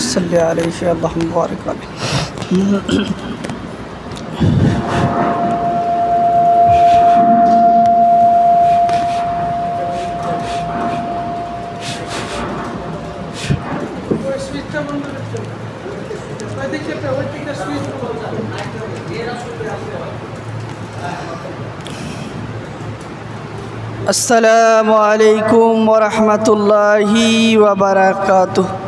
सल्ली अलैहि अल्लाहुम्मा बारिक अलैहि। अस्सलामु अलैकुम व रहमतुल्लाहि व बरकातुहू।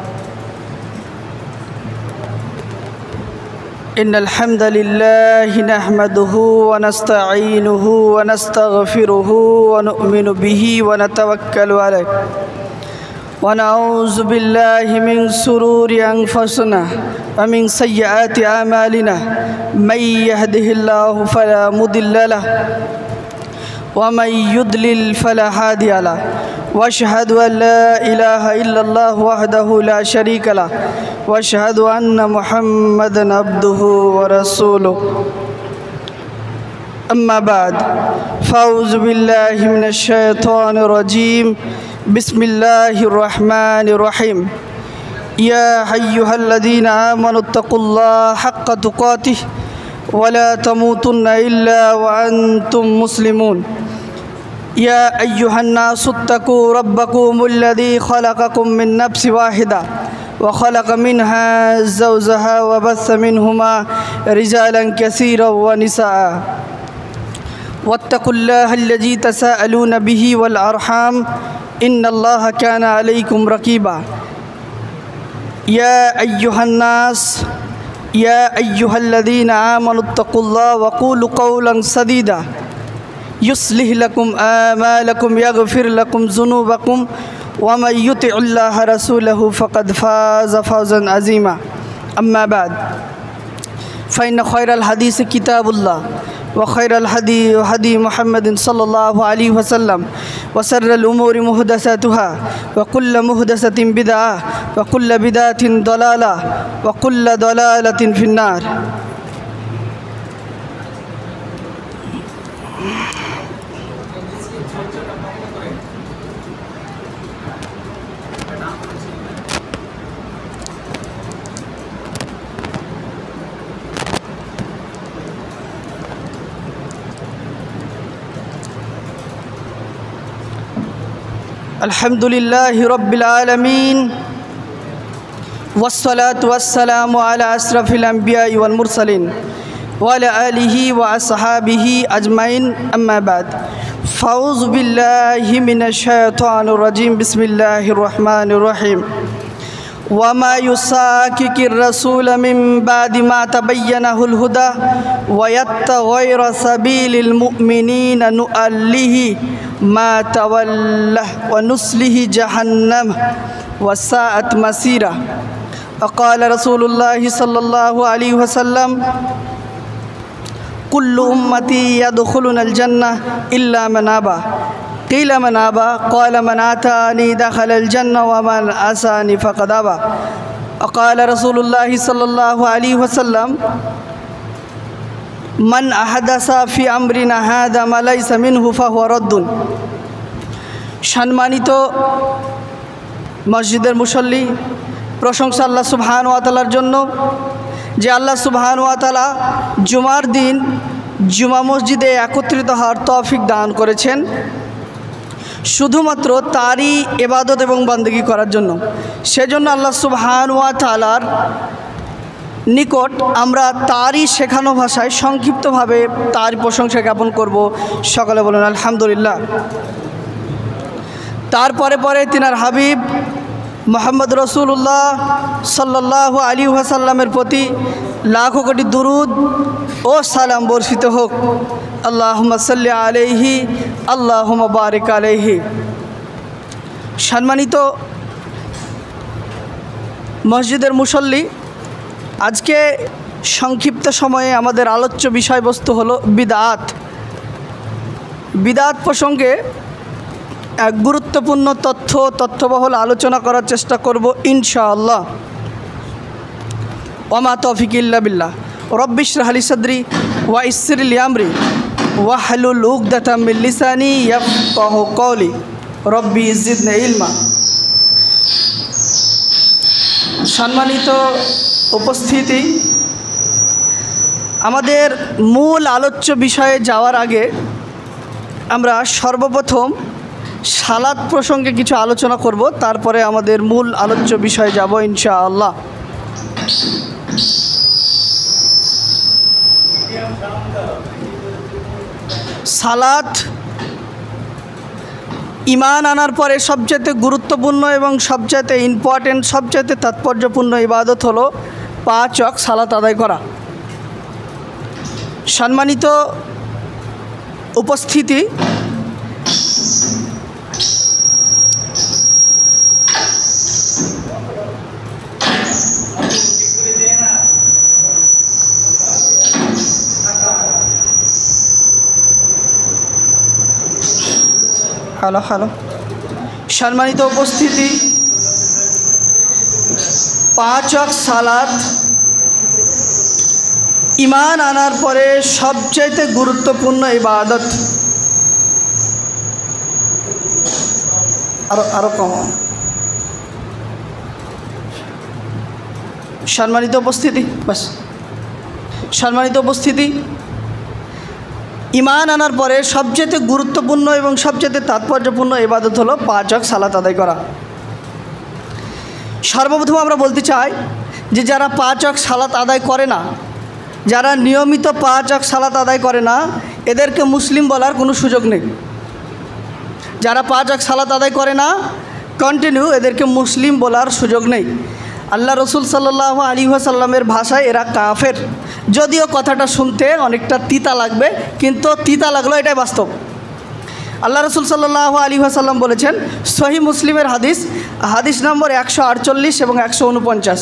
इन्नल हम्दलिल्लाहि नहमदुहु व नस्तईनुहु व नस्तगफिरुहु व नु'मिनु बिही व नतवक्कलु अलैहि व नऊज़ु बिल्लाहि मिन शुरूरि अंफुसिना व मिन सय्यिआति अमालिना मन यहदिहिल्लाहु फला मुदिल्ल लहु व मन युद्लिल फला हादिय लहु व अशहदु अन ला इलाहा इल्लल्लाहु वहदहु ला शरीका लहु व अशहदु अन्न मुहम्मदन अब्दुहु व रसूलुहु। अम्मा बाद फ़अऊज़ु बिल्लाहि मिनश शैतानिर रजीम। बिस्मिल्लाहिर रहमानिर रहीम। या अय्युहल्लज़ीना आमनुत्तक़ुल्लाह हक़्क़ तुक़ातिह व ला तमूतुन्ना इल्ला व अंतुम मुस्लिमून। या अय्युहन्नासुत्तक़ू रब्बकुमुल्लज़ी ख़लक़कुम मिन नफ्सिन वाहिदा व ख़लक़ मिन्हा ज़ौजहा व बस्स मिन्हुमा रिजालन कसीरन व निसाअ वत्तक़ुल्लाहल्लज़ी तसाअलून बिही वल अरहाम इन्नल्लाहा काना अलैकुम रक़ीबा। या अय्युहन्नास या अय्युहल्लज़ीना आमनुत्तक़ुल्लाह व क़ूलू क़ौलन सदीदा युस्लिह लकुम आमालकुम यग़फिर लकुम ज़ुनूबकुम व मन युतिइल्लाह रसूलहु फ़क़द फ़ाज़ फ़ौज़न अज़ीमा। अम्मा बाद फ़इन्न ख़ैरल हदीस किताबुल्लाह व ख़ैरल हदी हदी मुहम्मदिन सल्लल्लाहु अलैहि वसल्लम व शर्रल उमूरि मुहदसतुहा व कुल्लु मुहदसतिन बिदअह व कुल्लु बिदअतिन दलालह व कुल्लु दलालतिन फिन्नार। अल्हम्दुलिल्लाहि रब्बिल आलमीन वस्सलातु वस्सलामु अला अशरफिल अंबिया'i वल मुरसलीन व अला आलिहि व अस्हाबिहि अजमाइन। अम्मा बाद फ़अऊज़ु बिल्लाहि मिनश शैतानिर रजीम। बिस्मिल्लाहिर रहमानिर रहीम। व मा युशाक़िक़िर रसूल मिन बादि मा तबय्यनहुल हुदा व यत्तबि ग़ैरा सबीलिल मुअ्मिनीन नुअल्लिहि मा तवल्ला व नुस्लिहि जहन्नम व साअत मसीरा। क़ाल रसूलुल्लाहि सल्लल्लाहु अलैहि वसल्लम कुल्लु उम्मती यदखुलुनल जन्नह इल्ला मन अबा। क़ील मन अबा क़ाल मन अतानी दखलल जन्नह व मन असानी फ़क़द अबा। क़ाल रसूलुल्लाहि सल्लल्लाहु अलैहि वसल्लम मन अहदसा फ़ी अम्रिना हाज़ा मा लैसा मिन्हु फ़हुवा रद्दुन। সম্মানিত মসজিদের মুসল্লি প্রশংসা আল্লাহ সুবহানাহু ওয়া তাআলার জন্য যে আল্লাহ সুবহানাহু ওয়া তাআলা জুমার দিন জুমা মসজিদে একত্রিত হওয়ার তৌফিক দান করেছেন শুধুমাত্র তারই ইবাদত এবং বান্দেগী করার জন্য। সেজন্য আল্লাহ সুবহানাহু ওয়া তাআলার নিকট আমরা তারই শেখানো ভাষায় সংক্ষিপ্তভাবে তার প্রশংসা জ্ঞাপন করব। সকলে বলেন আলহামদুলিল্লাহ। তারপরে পরে তিনার হাবিব মুহাম্মদ রাসূলুল্লাহ সাল্লাল্লাহু আলাইহি ওয়াসাল্লামের প্রতি লাখো কোটি দুরুদ ও সালাম বর্ষিত হোক। আল্লাহুম্মা সাল্লি আলাইহি আল্লাহুম্মা বারিক আলাইহি। সম্মানিত মসজিদের মুসল্লি, আজকে সংক্ষিপ্ত সময়ে আমাদের আলোচ্য বিষয়বস্তু হলো বিদআত। বিদআত প্রসঙ্গে এক গুরুত্বপূর্ণ তথ্যবহুল আলোচনা করার চেষ্টা করব ইনশাআল্লাহ। ওমা তৌফিক ইল্লা বিল্লাহ। রব্বি ইশরাহ লি সাদরি ওয়া ইয়াসসির লি আমরি ওয়াহলুল উকদাতাম মিন লিসানি ইয়াফকাহু কওলি রব্বি জিদনি ইলমা। সম্মানিত উপস্থিতি, আমাদের মূল আলোচ্য বিষয়ে যাওয়ার আগে আমরা সর্বপ্রথম সালাত প্রসঙ্গে কিছু আলোচনা করব, তারপরে আমাদের মূল আলোচ্য বিষয়ে যাব ইনশাআল্লাহ। সালাত ঈমান আনার পরে সবচেয়ে গুরুত্বপূর্ণ এবং সবচেয়ে ইম্পর্টেন্ট, সবচেয়ে তাৎপর্যপূর্ণ ইবাদত হলো 5 ওয়াক্ত সালাত আদায় করা। সম্মানিত উপস্থিতি, সম্মানিত উপস্থিতি, 5 ওয়াক্ত সালাত ঈমান আনার পরে সবচেয়ে গুরুত্বপূর্ণ ইবাদত। আরো কম। সম্মানিত উপস্থিতি, বাস। সম্মানিত উপস্থিতি, ঈমান আনার পরে সবচেয়ে গুরুত্বপূর্ণ এবং সবচেয়ে তাৎপর্যপূর্ণ ইবাদত হলো 5 ওয়াক্ত সালাত আদায় করা। সর্বপ্রথম আমরা বলতে চাই যে যারা 5 ওয়াক্ত সালাত আদায় করে না, যারা নিয়মিত 5 ওয়াক্ত সালাত আদায় করে না, এদেরকে মুসলিম বলার কোনো সুযোগ নেই। যারা 5 ওয়াক্ত সালাত আদায় করে না কন্টিনিউ, এদেরকে মুসলিম বলার সুযোগ নেই। আল্লাহ রসুল সাল্লাল্লাহু আলাইহি ওয়াসাল্লামের ভাষায় এরা কাফের। যদিও কথাটা শুনতে অনেকটা তিতা লাগবে, কিন্তু তিতা লাগলো এটাই বাস্তব। আল্লাহ রসুল সাল্লাল্লাহু আলাইহি ওয়াসাল্লাম বলেছেন, সহিহ মুসলিমের হাদিস নম্বর 148 এবং 149,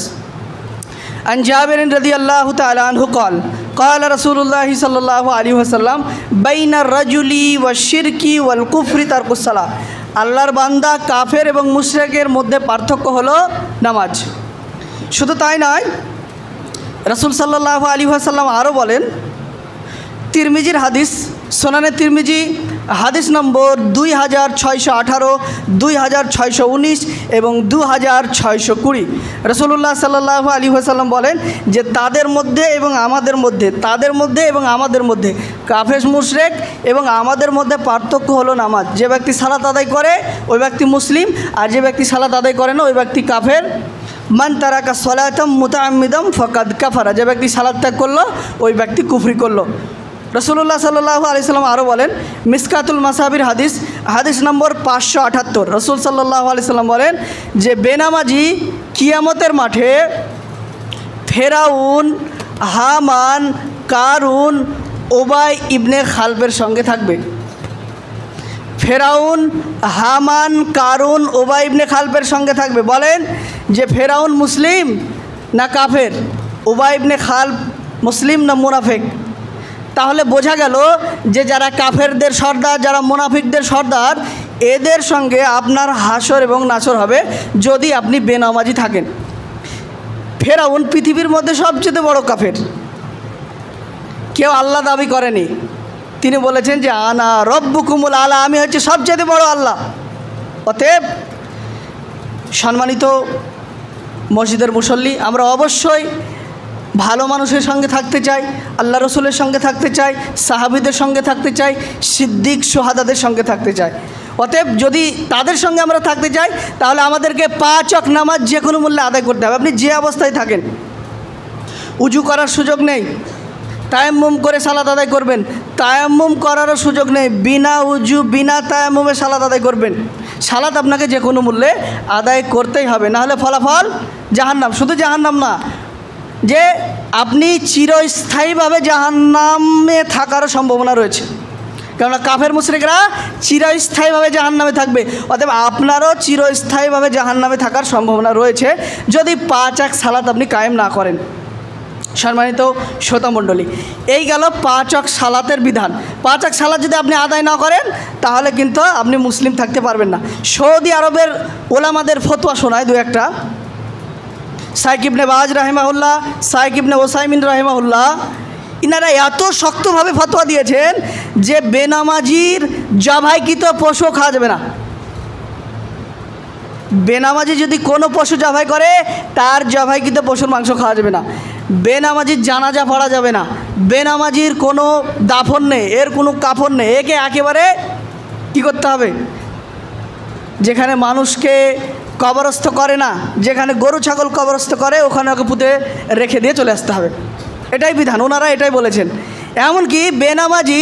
আন জাবির রাদিয়াল্লাহু তাআলা আনহু قال رسول الله صلى الله عليه وسلم بين الرجل والشرك والكفر ترك الصلاة। আল্লাহর বান্দা কাফের এবং মুশরিকের মধ্যে পার্থক্য হলো নামাজ। শুধু তাই নয়, রাসূল সাল্লাল্লাহু আলাইহি ওয়াসাল্লাম আরও বলেন, তিরমিজির হাদিস, সুনানে তিরমিজি হাদিস নম্বর 2618, 2619 এবং 2620। রাসূলুল্লাহ সাল্লাল্লাহু আলাইহি ওয়াসাল্লাম বলেন যে তাদের মধ্যে এবং আমাদের মধ্যে কাফের মুশরিক এবং আমাদের মধ্যে পার্থক্য হলো নামাজ। যে ব্যক্তি সালাত আদায় করে ওই ব্যক্তি মুসলিম, আর যে ব্যক্তি সালাত আদায় করে না ওই ব্যক্তি কাফের। মান তারাকা সালাতাম মুতাআম্মিদাম ফাকাদ কাফারা। যে ব্যক্তি সালাত ত্যাগ করলো ওই ব্যক্তি কুফরি করলো। রাসূলুল্লাহ সাল্লাল্লাহু আলাইহি ওয়াসাল্লাম আরও বলেন, মিসকাতুল মাসাবির হাদিস নম্বর 578, রাসূল সাল্লাল্লাহু আলাইহি ওয়াসাল্লাম বলেন যে বেনামাজি কিয়ামতের মাঠে ফেরাউন, হামান, কারুন, উবাই ইবনে খালবের সঙ্গে থাকবে। ফেরাউন, হামান, কারুন, উবাই ইবনে খালবের সঙ্গে থাকবে। বলেন যে ফেরাউন মুসলিম না কাফের? উবাই ইবনে খালব মুসলিম না মুনাফিক? তাহলে বোঝা গেল যে যারা কাফেরদের সর্দার, যারা মুনাফিকদের সর্দার, এদের সঙ্গে আপনার হাসর এবং নাসর হবে যদি আপনি বেনামাজি থাকেন। ফেরাউন পৃথিবীর মধ্যে সবচেয়ে বড় কাফের। কেউ আল্লাহ দাবি করেনি, তিনি বলেছেন যে আনা রব্বুকুমুল আলা, আমি হচ্ছে সবচেয়ে বড় আল্লাহ। অতএব সম্মানিত মসজিদের মুসল্লি। আমরা অবশ্যই ভালো মানুষের সঙ্গে থাকতে চাই, আল্লাহ রসুলের সঙ্গে থাকতে চাই, সাহাবীদের সঙ্গে থাকতে চাই, সিদ্দিক শুহাদাদের সঙ্গে থাকতে চাই। অতএব যদি তাদের সঙ্গে আমরা থাকতে চাই তাহলে আমাদেরকে 5 ওয়াক্ত নামাজ যে কোনো মূল্যে আদায় করতে হবে। আপনি যে অবস্থায় থাকেন, উজু করার সুযোগ নেই, তায়াম্মুম করে সালাত আদায় করবেন, তায়াম্মুম করারও সুযোগ নেই, বিনা উজু বিনা তায়াম্মুমে সালাত আদায় করবেন। সালাত আপনাকে যে কোনো মূল্যে আদায় করতেই হবে, নাহলে ফলাফল জাহান্নাম। শুধু জাহান্নাম না, যে আপনি চিরস্থায়ীভাবে জাহান্নামে থাকারও সম্ভাবনা রয়েছে, কেননা কাফের মুশরিকরা চিরস্থায়ীভাবে জাহান্নামে থাকবে। অতএব আপনারও চিরস্থায়ীভাবে জাহান্নামে থাকার সম্ভাবনা রয়েছে যদি 5 ওয়াক্ত সালাত আপনি কায়েম না করেন। সম্মানিত শ্রোতামণ্ডলী, এই গেল 5 ওয়াক্ত সালাতের বিধান। 5 ওয়াক্ত সালাত যদি আপনি আদায় না করেন তাহলে কিন্তু আপনি মুসলিম থাকতে পারবেন না। সৌদি আরবের ওলামাদের ফতোয়া শোনায় দু একটা। শাইখ ইবনে বাজ রাহিমাহুল্লাহ, শাইখ ইবনে ওসাইমিন রাহিমাহুল্লাহ, ইনারা এত শক্তভাবে ফতোয়া দিয়েছেন যে বেনামাজির জবাইকৃত পশু খাওয়া যাবে না। বেনামাজি যদি কোনো পশু জবাই করে তার জবাইকৃত পশুর মাংস খাওয়া যাবে না। বেনামাজির জানাজা পড়া যাবে না। বেনামাজির কোনো দাফন নেই, এর কোনো কাফন নেই। একে একেবারে কী করতে হবে? যেখানে মানুষকে কবরস্থ করে না, যেখানে গরু ছাগল কবরস্থ করে, ওখানে ওকে পুঁতে রেখে দিয়ে চলে আসতে হবে। এটাই বিধান, ওনারা এটাই বলেছেন। এমনকি বেনামাজি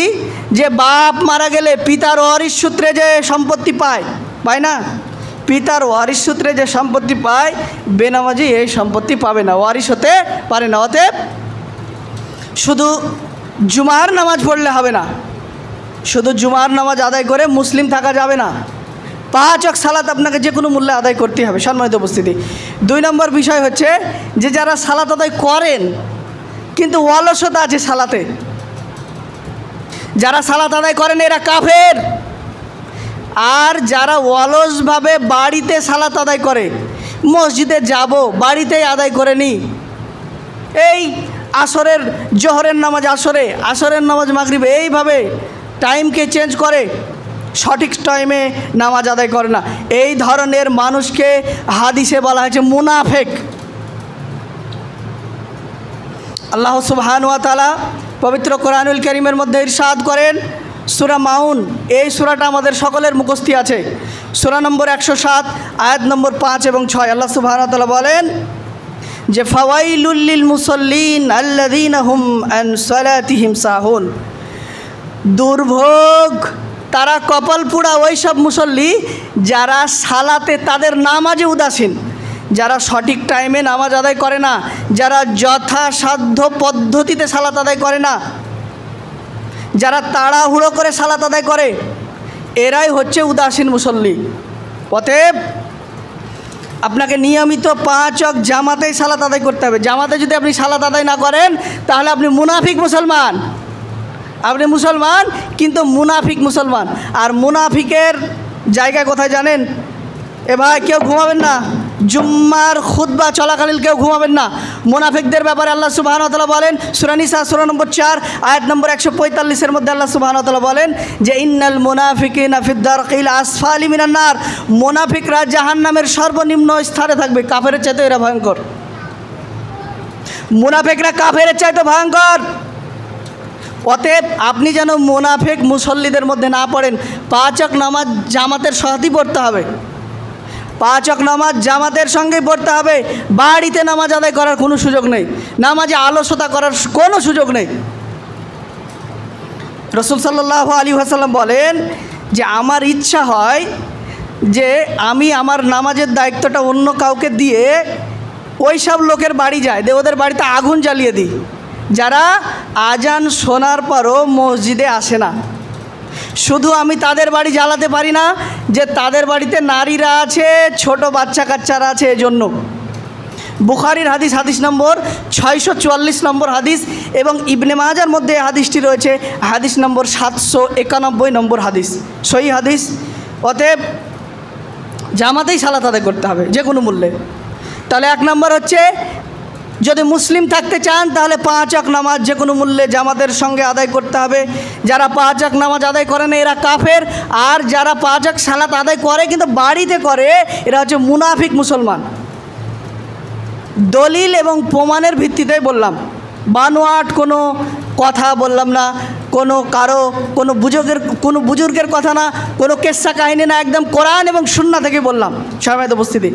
যে বাপ মারা গেলে পিতার ওয়ারিশ সূত্রে যে সম্পত্তি পায় না, পিতার ওয়ারিশ সূত্রে যে সম্পত্তি পায়, বেনামাজি এই সম্পত্তি পাবে না, ওয়ারিশ হতে পারে না। অতএব শুধু জুমার নামাজ পড়লে হবে না, শুধু জুমার নামাজ আদায় করে মুসলিম থাকা যাবে না। 5 ওয়াক্ত সালাত আপনাকে যে কোনো মূল্যে আদায় করতে হবে। সম্মানিত উপস্থিতি, 2 নম্বর বিষয় হচ্ছে যে যারা সালাত আদায় করেন কিন্তু অলসতা আছে সালাতে, যারা সালাত আদায় করেন এরা কাফের। আর যারা অলসভাবে বাড়িতে সালাত আদায় করে, মসজিদে যাব বাড়িতেই আদায় করে নি, এই আসরের জোহরের নামাজ আসরে, আসরের নামাজ মাগরিবে, এইভাবে টাইমকে চেঞ্জ করে, সঠিক টাইমে নামাজ আদায় করে না, এই ধরনের মানুষকে হাদিসে বলা হয়েছে মুনাফিক। আল্লাহ সুবহানাহু ওয়া তাআলা পবিত্র কোরআনুল কারীমের মধ্যে ইরশাদ করেন, সূরা মাউন, এই সূরাটা আমাদের সকলের মুখস্থি আছে, সূরা নম্বর 107 আয়াত নম্বর 5 এবং 6। আল্লাহ সুবহানাহু ওয়া তাআলা বলেন যে ফাওয়াইলুল লিল মুসাল্লিন আল্লাযীনা হুম আন সালাতিহিম সাহুন, দুর্ভোগ, তারা কপাল পোড়া ওই সব মুসল্লি যারা সালাতে তাদের নামাজে উদাসীন, যারা সঠিক টাইমে নামাজ আদায় করে না, যারা যথাসাধ্য পদ্ধতিতে সালাত আদায় করে না, যারা তাড়াহুড়ো করে সালাত আদায় করে, এরাই হচ্ছে উদাসীন মুসল্লি। অতএব আপনাকে নিয়মিত 5 ওয়াক্ত জামাতেই সালাত আদায় করতে হবে। জামাতে যদি আপনি সালাত আদায় না করেন তাহলে আপনি মুনাফিক মুসলমান। আপনি মুসলমান কিন্তু মুনাফিক মুসলমান। আর মুনাফিকের জায়গায় কোথায় জানেন? এ ভাই, কেউ ঘুমাবেন না, জুম্মার খুতবা চলাকালীন কেউ ঘুমাবেন না। মুনাফিকদের ব্যাপারে আল্লাহ সুবহানাহু ওয়া তাআলা বলেন সূরা নিসা সূরা নম্বর 4 আয়াত নম্বর 145-এর মধ্যে আল্লাহ সুবহানাহু ওয়া তাআলা বলেন যে ইন্নাল মুনাফিকিনা ফিদ দারকিল আসফালি মিনান নার, মুনাফিকরা জাহান্নামের সর্বনিম্ন স্থানে থাকবে। কাফেরের চাইতে এরা ভয়ঙ্কর, মুনাফিকরা কাফেরের চাইতে ভয়ঙ্কর। অতএব আপনি যেন মুনাফিক মুসল্লিদের মধ্যে না পড়েন। 5 ওয়াক্ত নামাজ জামাতের সাথেই পড়তে হবে, 5 ওয়াক্ত নামাজ জামাতের সঙ্গেই পড়তে হবে। বাড়িতে নামাজ আদায় করার কোনো সুযোগ নেই, নামাজে আলস্যতা করার কোনো সুযোগ নেই। রাসূল সাল্লাল্লাহু আলাইহি ওয়াসাল্লাম বলেন যে আমার ইচ্ছা হয় যে আমি আমার নামাজের দায়িত্বটা অন্য কাউকে দিয়ে ওই সব লোকের বাড়ি যায়, ওদের বাড়িতে আগুন জ্বালিয়ে দিই যারা আজান শোনার পরও মসজিদে আসে না। শুধু আমি তাদের বাড়ি জ্বালাতে পারি না যে তাদের বাড়িতে নারীরা আছে, ছোট বাচ্চা কাচ্চারা আছে, এজন্য। বুখারীর হাদিস, হাদিস নম্বর 644 নম্বর হাদিস, এবং ইবনে মাজার মধ্যে হাদিসটি রয়েছে, হাদিস নম্বর 791 নম্বর হাদিস, সহিহ হাদিস। অতএব জামাতেই সালাত আদায় করতে হবে যে কোনো মূল্যে। তাহলে 1 নম্বর হচ্ছে যদি মুসলিম থাকতে চান তাহলে 5 ওয়াক্ত নামাজ যে কোনো মূল্যে জামাতের সঙ্গে আদায় করতে হবে। যারা 5 ওয়াক্ত নামাজ আদায় করে না এরা কাফের, আর যারা 5 ওয়াক্ত সালাত আদায় করে কিন্তু বাড়িতে করে এরা হচ্ছে মুনাফিক মুসলমান। দলিল এবং প্রমাণের ভিত্তিতেই বললাম, বানোয়াট কোনো কথা বললাম না, কোনো বুজুর্গের কথা না, কোনো কেসা কাহিনী না, একদম কোরআন এবং সুন্নাহ থেকে বললাম। সম্মানিত উপস্থিতি,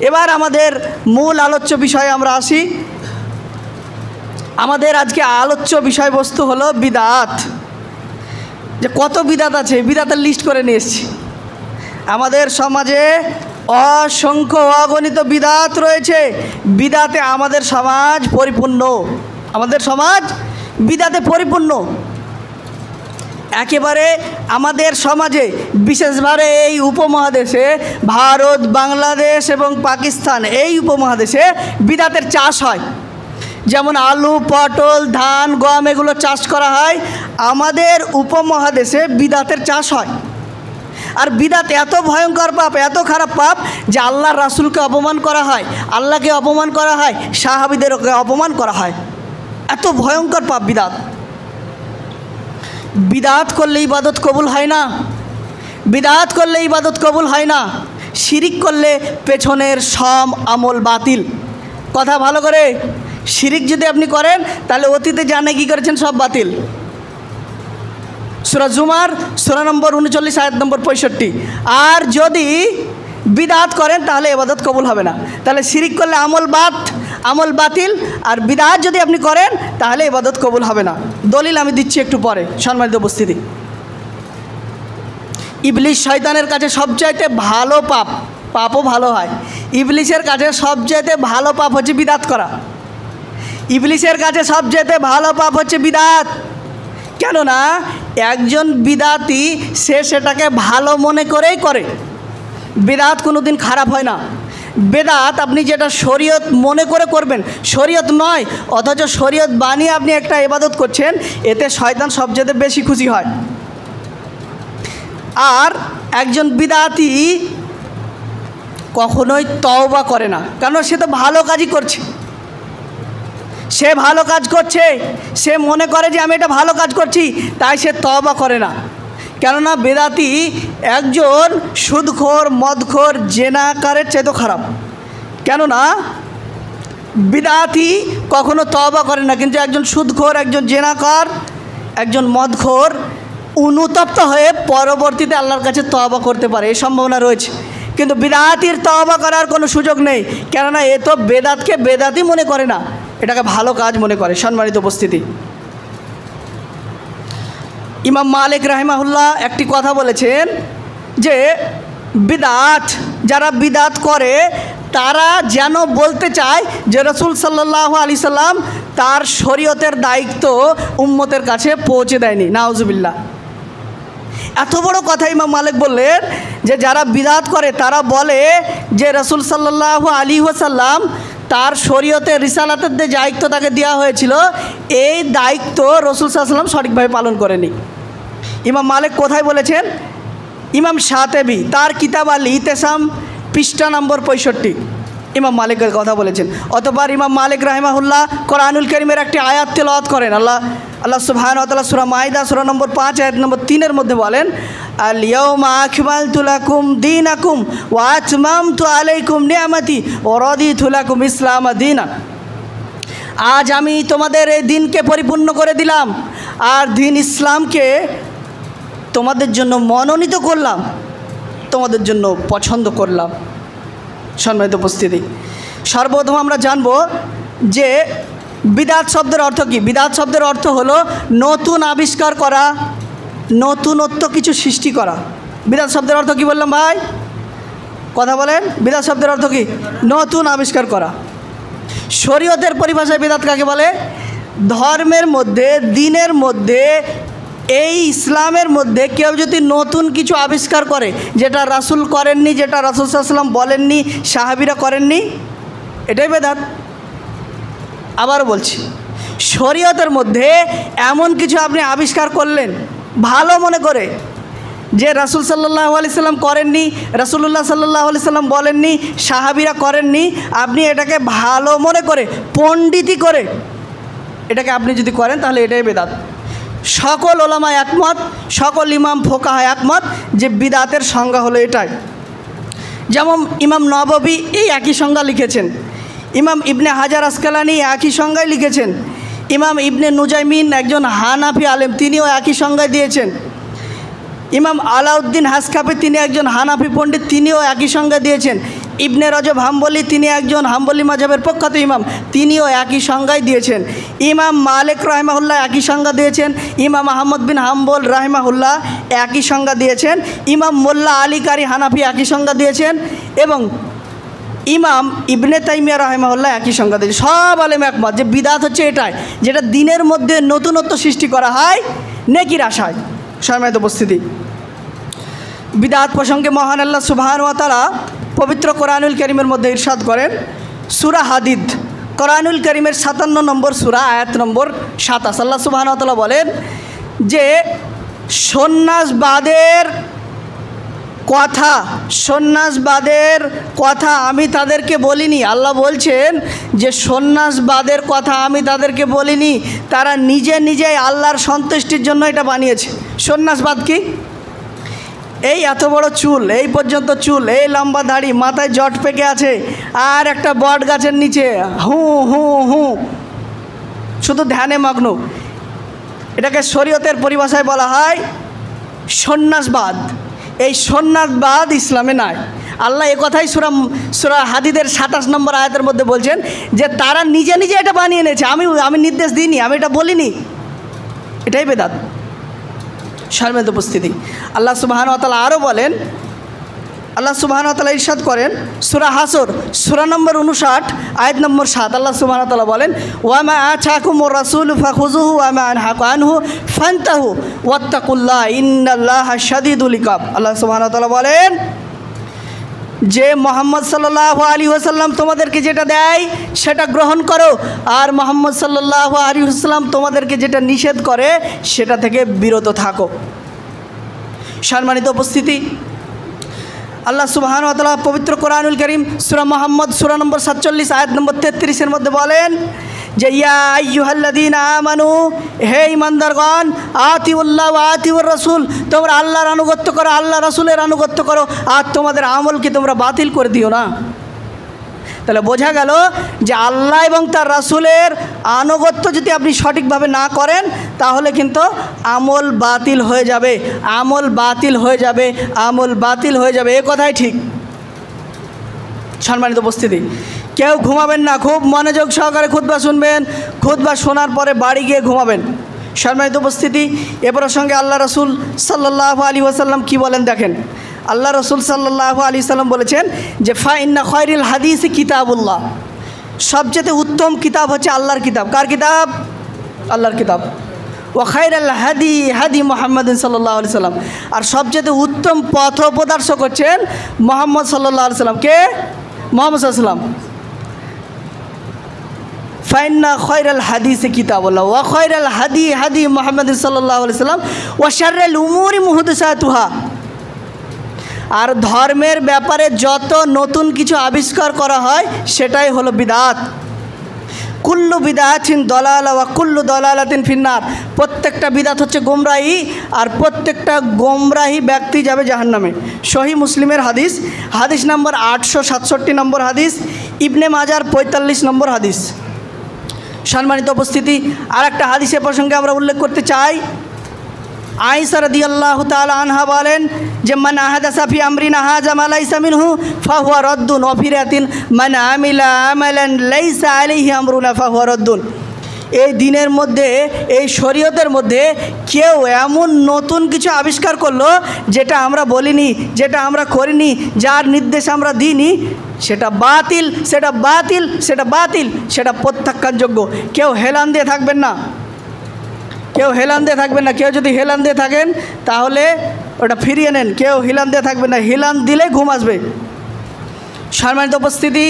এবার আমাদের মূল আলোচ্য বিষয়ে আমরা আসি। আমাদের আজকে আলোচ্য বিষয়বস্তু হলো বিদআত। যে কত বিদআত আছে, বিদআতের লিস্ট করে নিয়ে এসেছি। আমাদের সমাজে অসংখ্য অগণিত বিদআত রয়েছে। বিদআতে আমাদের সমাজ পরিপূর্ণ, আমাদের সমাজ বিদআতে পরিপূর্ণ। একেবারে আমাদের সমাজে, বিশেষভাবে এই উপমহাদেশে, ভারত, বাংলাদেশ এবং পাকিস্তান, এই উপমহাদেশে বিদআতের চাষ হয়। যেমন আলু, পটল, ধান, গম এগুলো চাষ করা হয়। আমাদের উপমহাদেশে বিদআতের চাষ হয়। আর বিদআত এত ভয়ঙ্কর পাপ, এত খারাপ পাপ যে আল্লাহর রাসূলকে অপমান করা হয়, আল্লাহকে অপমান করা হয়, সাহাবীদেরকে অপমান করা হয়। এত ভয়ঙ্কর পাপ বিদআত। বিদআত করলে ইবাদত কবুল হয় না, বিদআত করলে ইবাদত কবুল হয় না। শিরিক করলে পেছনের সব আমল বাতিল। কথা ভালো করে, শিরিক যদি আপনি করেন তাহলে অতীতে জানে কি করেছেন সব বাতিল। সূরা জুমার সূরা নম্বর 39 আয়াত নম্বর 65। আর যদি বিদআত করেন তাহলে ইবাদত কবুল হবে না। তাহলে শিরিক করলে আমল বাতিল, আর বিদআত যদি আপনি করেন তাহলে ইবাদত কবুল হবে না। দলিল আমি দিচ্ছি একটু পরে। সম্মানিত উপস্থিতি, ইবলিস শয়তানের কাছে সবচাইতে ভালো পাপও ভালো হয়। ইবলিসের কাছে সবচাইতে ভালো পাপ হচ্ছে বিদআত করা। ইবলিসের কাছে সবচাইতে ভালো পাপ হচ্ছে বিদআত। কেননা একজন বিদআতি সে সেটাকে ভালো মনে করেই করে। বিদআত কোনো দিন খারাপ হয় না। বেদাত আপনি যেটা শরীয়ত মনে করে করবেন, শরীয়ত নয়, অথচ শরীয়ত বানিয়ে আপনি একটা ইবাদত করছেন, এতে শয়তান সবচেয়ে বেশি খুশি হয়। আর একজন বিদআতি কখনোই তওবা করে না, কারণ সে তো ভালো কাজই করছে। সে ভালো কাজ করছে, সে মনে করে যে আমি এটা ভালো কাজ করছি, তাই সে তওবা করে না। কেননা বেদাতি একজন সুদখোর, মদখোর, জেনাকারের চেয়েও খারাপ। কেননা বিদআতি কখনো তওবা করে না, কিন্তু একজন সুদখোর, একজন জেনাকার, একজন মদখোর অনুতপ্ত হয়ে পরবর্তীতে আল্লাহর কাছে তওবা করতে পারে, এই সম্ভাবনা রয়েছে। কিন্তু বিদআতির তওবা করার কোনো সুযোগ নেই, কেননা এ তো বেদাতকে বেদাতি মনে করে না, এটাকে ভালো কাজ মনে করে। সম্মানিত উপস্থিতি, ইমাম মালিক রাহিমাহুল্লাহ একটি কথা বলেছেন যে যারা বিদআত করে তারা যেন বলতে চায় যে রাসূল সাল্লাল্লাহু আলাইহি সাল্লাম তার শরীয়তের দায়িত্ব উম্মতের কাছে পৌঁছে দেয়নি। নাউজুবিল্লাহ। এত বড় কথা ইমাম মালিক বললেন যে যারা বিদআত করে তারা বলে যে রাসূল সাল্লাল্লাহু আলাইহি ওয়াসাল্লাম তার শরীয়তের রিসালাতের যে দায়িত্ব তাকে দেওয়া হয়েছিল, এই দায়িত্ব রাসূল সাল্লাল্লাহু আলাইহি ওয়াসাল্লাম সঠিকভাবে পালন করেনি। ইমাম মালিক কোথায় বলেছেন? ইমাম শাতিবি তার কিতাব আল ইতিসাম পৃষ্ঠা নম্বর 65 ইমাম মালিকের কথা বলেছেন। অতঃপর ইমাম মালিক রাহিমাহুল্লাহ কোরআনুল কারীমের একটি আয়াত তেলাওয়াত করেন। আল্লাহ সুবহানাহু ওয়া তাআলা সূরা মাইদা সূরা নম্বর 5 আয়াত নম্বর 3 মধ্যে বলেন, আল ইয়াউমা আকমালতু লাকুম দীনাকুম ওয়া আতমামতু আলাইকুম নি'মাতি ওয়া রাদিতু লাকুম ইসলাম দীনান। আজ আমি তোমাদের এই দিনকে পরিপূর্ণ করে দিলাম, আর দিন ইসলামকে তোমাদের জন্য মনোনীত করলাম, তোমাদের জন্য পছন্দ করলাম। সম্মানিত উপস্থিতি, সর্বপ্রথম আমরা জানব যে বিদআত শব্দের অর্থ কী। বিদআত শব্দের অর্থ হলো নতুন আবিষ্কার করা, নতুনত্ব কিছু সৃষ্টি করা। বিদআত শব্দের অর্থ কী বললাম ভাই? কথা বলেন। বিদআত শব্দের অর্থ কী? নতুন আবিষ্কার করা। শরীয়তের পরিভাষায় বিদআত কাকে বলে? ধর্মের মধ্যে, দিনের মধ্যে, এই ইসলামের মধ্যে কেউ যদি নতুন কিছু আবিষ্কার করে, যেটা রাসূল করেননি, যেটা রাসূল সাল্লাল্লাহু আলাইহি ওয়াসাল্লাম বলেননি, সাহাবীরা করেননি, এটাই বিদআত। আবারও বলছি, শরীয়তের মধ্যে এমন কিছু আপনি আবিষ্কার করলেন ভালো মনে করে, যে রাসূল সাল্লাল্লাহু আলাইহি সাল্লাম করেননি, রাসূলুল্লাহ সাল্লাল্লাহু আলাইহি সাল্লাম বলেননি, সাহাবীরা করেননি, আপনি এটাকে ভালো মনে করে, পণ্ডিতি করে এটাকে আপনি যদি করেন তাহলে এটাই বিদআত। সকল ওলামা একমত, সকল ইমাম ফোকাহা একমত যে বিদআতের সংজ্ঞা হলো এটাই। যেমন ইমাম নববী এই একই সংজ্ঞা লিখেছেন। ইমাম ইবনে হাজার আসকালানি একই সংজ্ঞায় লিখেছেন। ইমাম ইবনে নুজাইমিন একজন হানাফি আলেম, তিনিও একই সংজ্ঞায় দিয়েছেন। ইমাম আলাউদ্দিন হাসকাফি তিনি একজন হানাফি পণ্ডিত, তিনিও একই সংজ্ঞা দিয়েছেন। ইবনে রজব হাম্বলি তিনি একজন হাম্বলি মাযহাবের প্রখ্যাত ইমাম, তিনিও একই সংজ্ঞায় দিয়েছেন। ইমাম মালিক রাহিমাহুল্লাহ একই সংজ্ঞা দিয়েছেন। ইমাম আহমদ বিন হাম্বল রাহিমাহুল্লাহ একই সংজ্ঞা দিয়েছেন। ইমাম মোল্লা আলী কারি হানাফি একই সংজ্ঞা দিয়েছেন এবং ইমাম ইবনে তাইমিয়া রাহিমাহুল্লাহ একই সংজ্ঞা দিয়েছেন। সব আলেম একমত যে বিদআত হচ্ছে এটাই, যেটা দিনের মধ্যে নতুনত্ব সৃষ্টি করা হয় নেকির আশায়। সম্মানিত উপস্থিতি, বিদআত প্রসঙ্গে মহান আল্লাহ সুবহানাহু ওয়া তাআলা পবিত্র কোরআনুল কারীমের মধ্যে ইরশাদ করেন, সূরা হাদিদ কোরআনুল কারীমের 57 নম্বর সূরা আয়াত নম্বর 27, আল্লাহ সুবহানাহু ওয়া তাআলা বলেন যে সন্ন্যাসবাদের কথা আমি তাদেরকে বলিনি। আল্লাহ বলছেন যে সন্ন্যাসবাদের কথা আমি তাদেরকে বলিনি, তারা নিজে নিজেই আল্লাহর সন্তুষ্টির জন্য এটা বানিয়েছে। সন্ন্যাসবাদ কি? এই এত বড় চুল, এই পর্যন্ত চুল, এই লম্বা দাড়ি, মাথায় জট পেকে আছে, আর একটা বট গাছের নিচে হু হু হু শুধু ধ্যানে মগ্ন, এটাকে শরীয়তের পরিভাষায় বলা হয় সন্ন্যাসবাদ। এই সন্ন্যাসবাদ ইসলামে নাই। আল্লাহ এ কথাই সূরা হাদিদের 27 নম্বর আয়াতের মধ্যে বলছেন যে তারা নিজে নিজে এটা বানিয়ে নিয়েছে, আমি নির্দেশ দিইনি, আমি এটা বলিনি। এটাই বেদাত। সম্মানিত উপস্থিতি, আল্লাহ সুবহানাহু ওয়া তাআলা আরও বলেন, আল্লাহ সুবহানাহু ওয়া তাআলা ইরশাদ করেন সূরা হাসর সূরা নম্বর 59 আয়াত নম্বর 7, আল্লাহ সুবহানাহু ওয়া তাআলা বলেন, ওয়া মা আতাকুমুর রাসূলু ফাখুযুহু ওয়া মা আনহাকুম আনহু ফান্তাহু ওয়াত্তাকুল্লাহ ইন্নাল্লাহা শাদীদুল ইকাব। আল্লাহ সুবহানাহু ওয়া তাআলা বলেন যে মুহাম্মদ সাল্লাল্লাহু আলাইহি ওয়াসাল্লাম তোমাদেরকে যেটা দেয় সেটা গ্রহণ করো, আর মুহাম্মদ সাল্লাল্লাহু আলাইহি ওয়াসাল্লাম তোমাদেরকে যেটা নিষেধ করে সেটা থেকে বিরত থাকো। সম্মানিত উপস্থিতি, আল্লাহ সুবহানাহু ওয়া তাআলা পবিত্র কোরআনুল কারীম সূরা মুহাম্মদ সূরা নম্বর 47 আয়াত নম্বর 33 মধ্যে বলেন যে ইয়া আইয়ুহাল্লাযীনা আমানু, হে ঈমানদারগণ, আতিউল্লাহ ওয়া আতিউর রাসূল, তোমরা আল্লাহর আনুগত্য করো, আল্লাহ রাসূলের আনুগত্য করো, আর তোমাদের আমলকে তোমরা বাতিল করে দিও না। তাহলে বোঝা গেল যে আল্লাহ এবং তার রাসূলের আনুগত্য যদি আপনি সঠিকভাবে না করেন তাহলে কিন্তু আমল বাতিল হয়ে যাবে, আমল বাতিল হয়ে যাবে, আমল বাতিল হয়ে যাবে। এ কথাই ঠিক। সম্মানিত উপস্থিতি, কেউ ঘুমাবেন না, খুব মনোযোগ সহকারে খুতবা শুনবেন, খুতবা শোনার পরে বাড়ি গিয়ে ঘুমাবেন। সম্মানিত উপস্থিতি, এ প্রসঙ্গে আল্লাহ রাসূল সাল্লাল্লাহু আলাইহি ওয়াসাল্লাম কী বলেন দেখেন। আল্লাহ রাসূল সাল্লাল্লাহু আলাইহি ওয়াসাল্লাম বলেছেন যে ফাইন্না খায়রুল হাদিস কিতাবুল্লাহ, সবচেয়ে উত্তম কিতাব হচ্ছে আল্লাহর কিতাব। কার কিতাব? আল্লাহর কিতাব। ওয়া খায়রুল হাদি হাদি মুহাম্মাদিন সাল্লাল্লাহু আলাইহি ওয়াসাল্লাম, আর সবচেয়ে উত্তম পথ প্রদর্শক হচ্ছেন মুহাম্মদ সাল্লাল্লাহু আলাইহি ওয়াসাল্লাম। কে? মুহাম্মদ সাল্লাল্লাহু আলাইহি ওয়াসাল্লাম। ফাইন্না খায়রুল হাদিস কিতাবুল্লাহ ওয়া খায়রুল হাদি হাদি মুহাম্মাদিন সাল্লাল্লাহু আলাইহি ওয়াসাল্লাম ওয়া শাররুল উমুরি মুহদাসাতুহা, আর ধর্মের ব্যাপারে যত নতুন কিছু আবিষ্কার করা হয় সেটাই হলো বিদআত। কুল্লু বিদআতিন দালালা ওয়া কুল্লু দালালাতিন ফিন্নার, প্রত্যেকটা বিদআত হচ্ছে গোমরাহি, আর প্রত্যেকটা গোমরাহি ব্যক্তি যাবে জাহান্নামে। সহিহ মুসলিমের হাদিস, হাদিস নম্বর 867 নম্বর হাদিস, ইবনে মাজার 45 নম্বর হাদিস। সম্মানিত উপস্থিতি, আর একটা হাদিসের প্রসঙ্গে আমরা উল্লেখ করতে চাই। আয়েশা রাদিয়াল্লাহু তাআলা আনহা বলেন যে মান আহাদাসা ফি আমরিনা হাযা মা লাইসা মিনহু ফাহুয়া রাদ্দুন ওয়া ফি রাতিন মান আমিলা আমালান লাইসা আলাইহি আমরুনা ফাহুয়া রাদ্দুন। এই দিনের মধ্যে, এই শরীয়তের মধ্যে কেউ এমন নতুন কিছু আবিষ্কার করলো যেটা আমরা বলিনি, যেটা আমরা করিনি, যার নির্দেশ আমরা দিইনি, সেটা বাতিল, সেটা বাতিল, সেটা বাতিল, সেটা প্রত্যাখ্যানযোগ্য। কেউ হেলান দিয়ে থাকবেন না, কেউ হেলান দিয়ে থাকবেন না। কেউ যদি হেলান দিয়ে থাকেন তাহলে ওটা ফিরিয়ে নেন। কেউ হিলান দিয়ে থাকবেন না, হিলান দিলে ঘুম আসবে। সম্মানিত উপস্থিতি,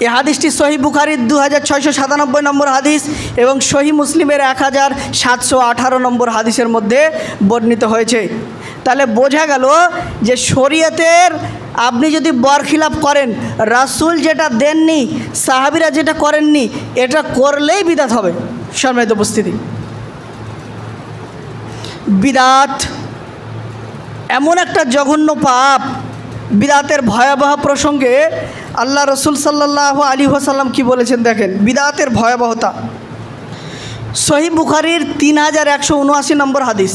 এই হাদিসটি সহিহ বুখারীর 2697 নম্বর হাদিস এবং সহিহ মুসলিমের 1718 নম্বর হাদিসের মধ্যে বর্ণিত হয়েছে। তাহলে বোঝা গেল যে শরীয়তের আপনি যদি বরখিলাপ করেন, রাসূল যেটা দেননি, সাহাবীরা যেটা করেননি, এটা করলেই বিদআত হবে। সম্মানিত উপস্থিতি, বিদআত এমন একটা জঘন্য পাপ, বিদআতের ভয়াবহ প্রসঙ্গে আল্লাহ রসুল সাল্লাল্লাহু আলাইহি ওয়াসাল্লাম কি বলেছেন দেখেন বিদআতের ভয়াবহতা। সহিহ বুখারীর 3179 নম্বর হাদিস,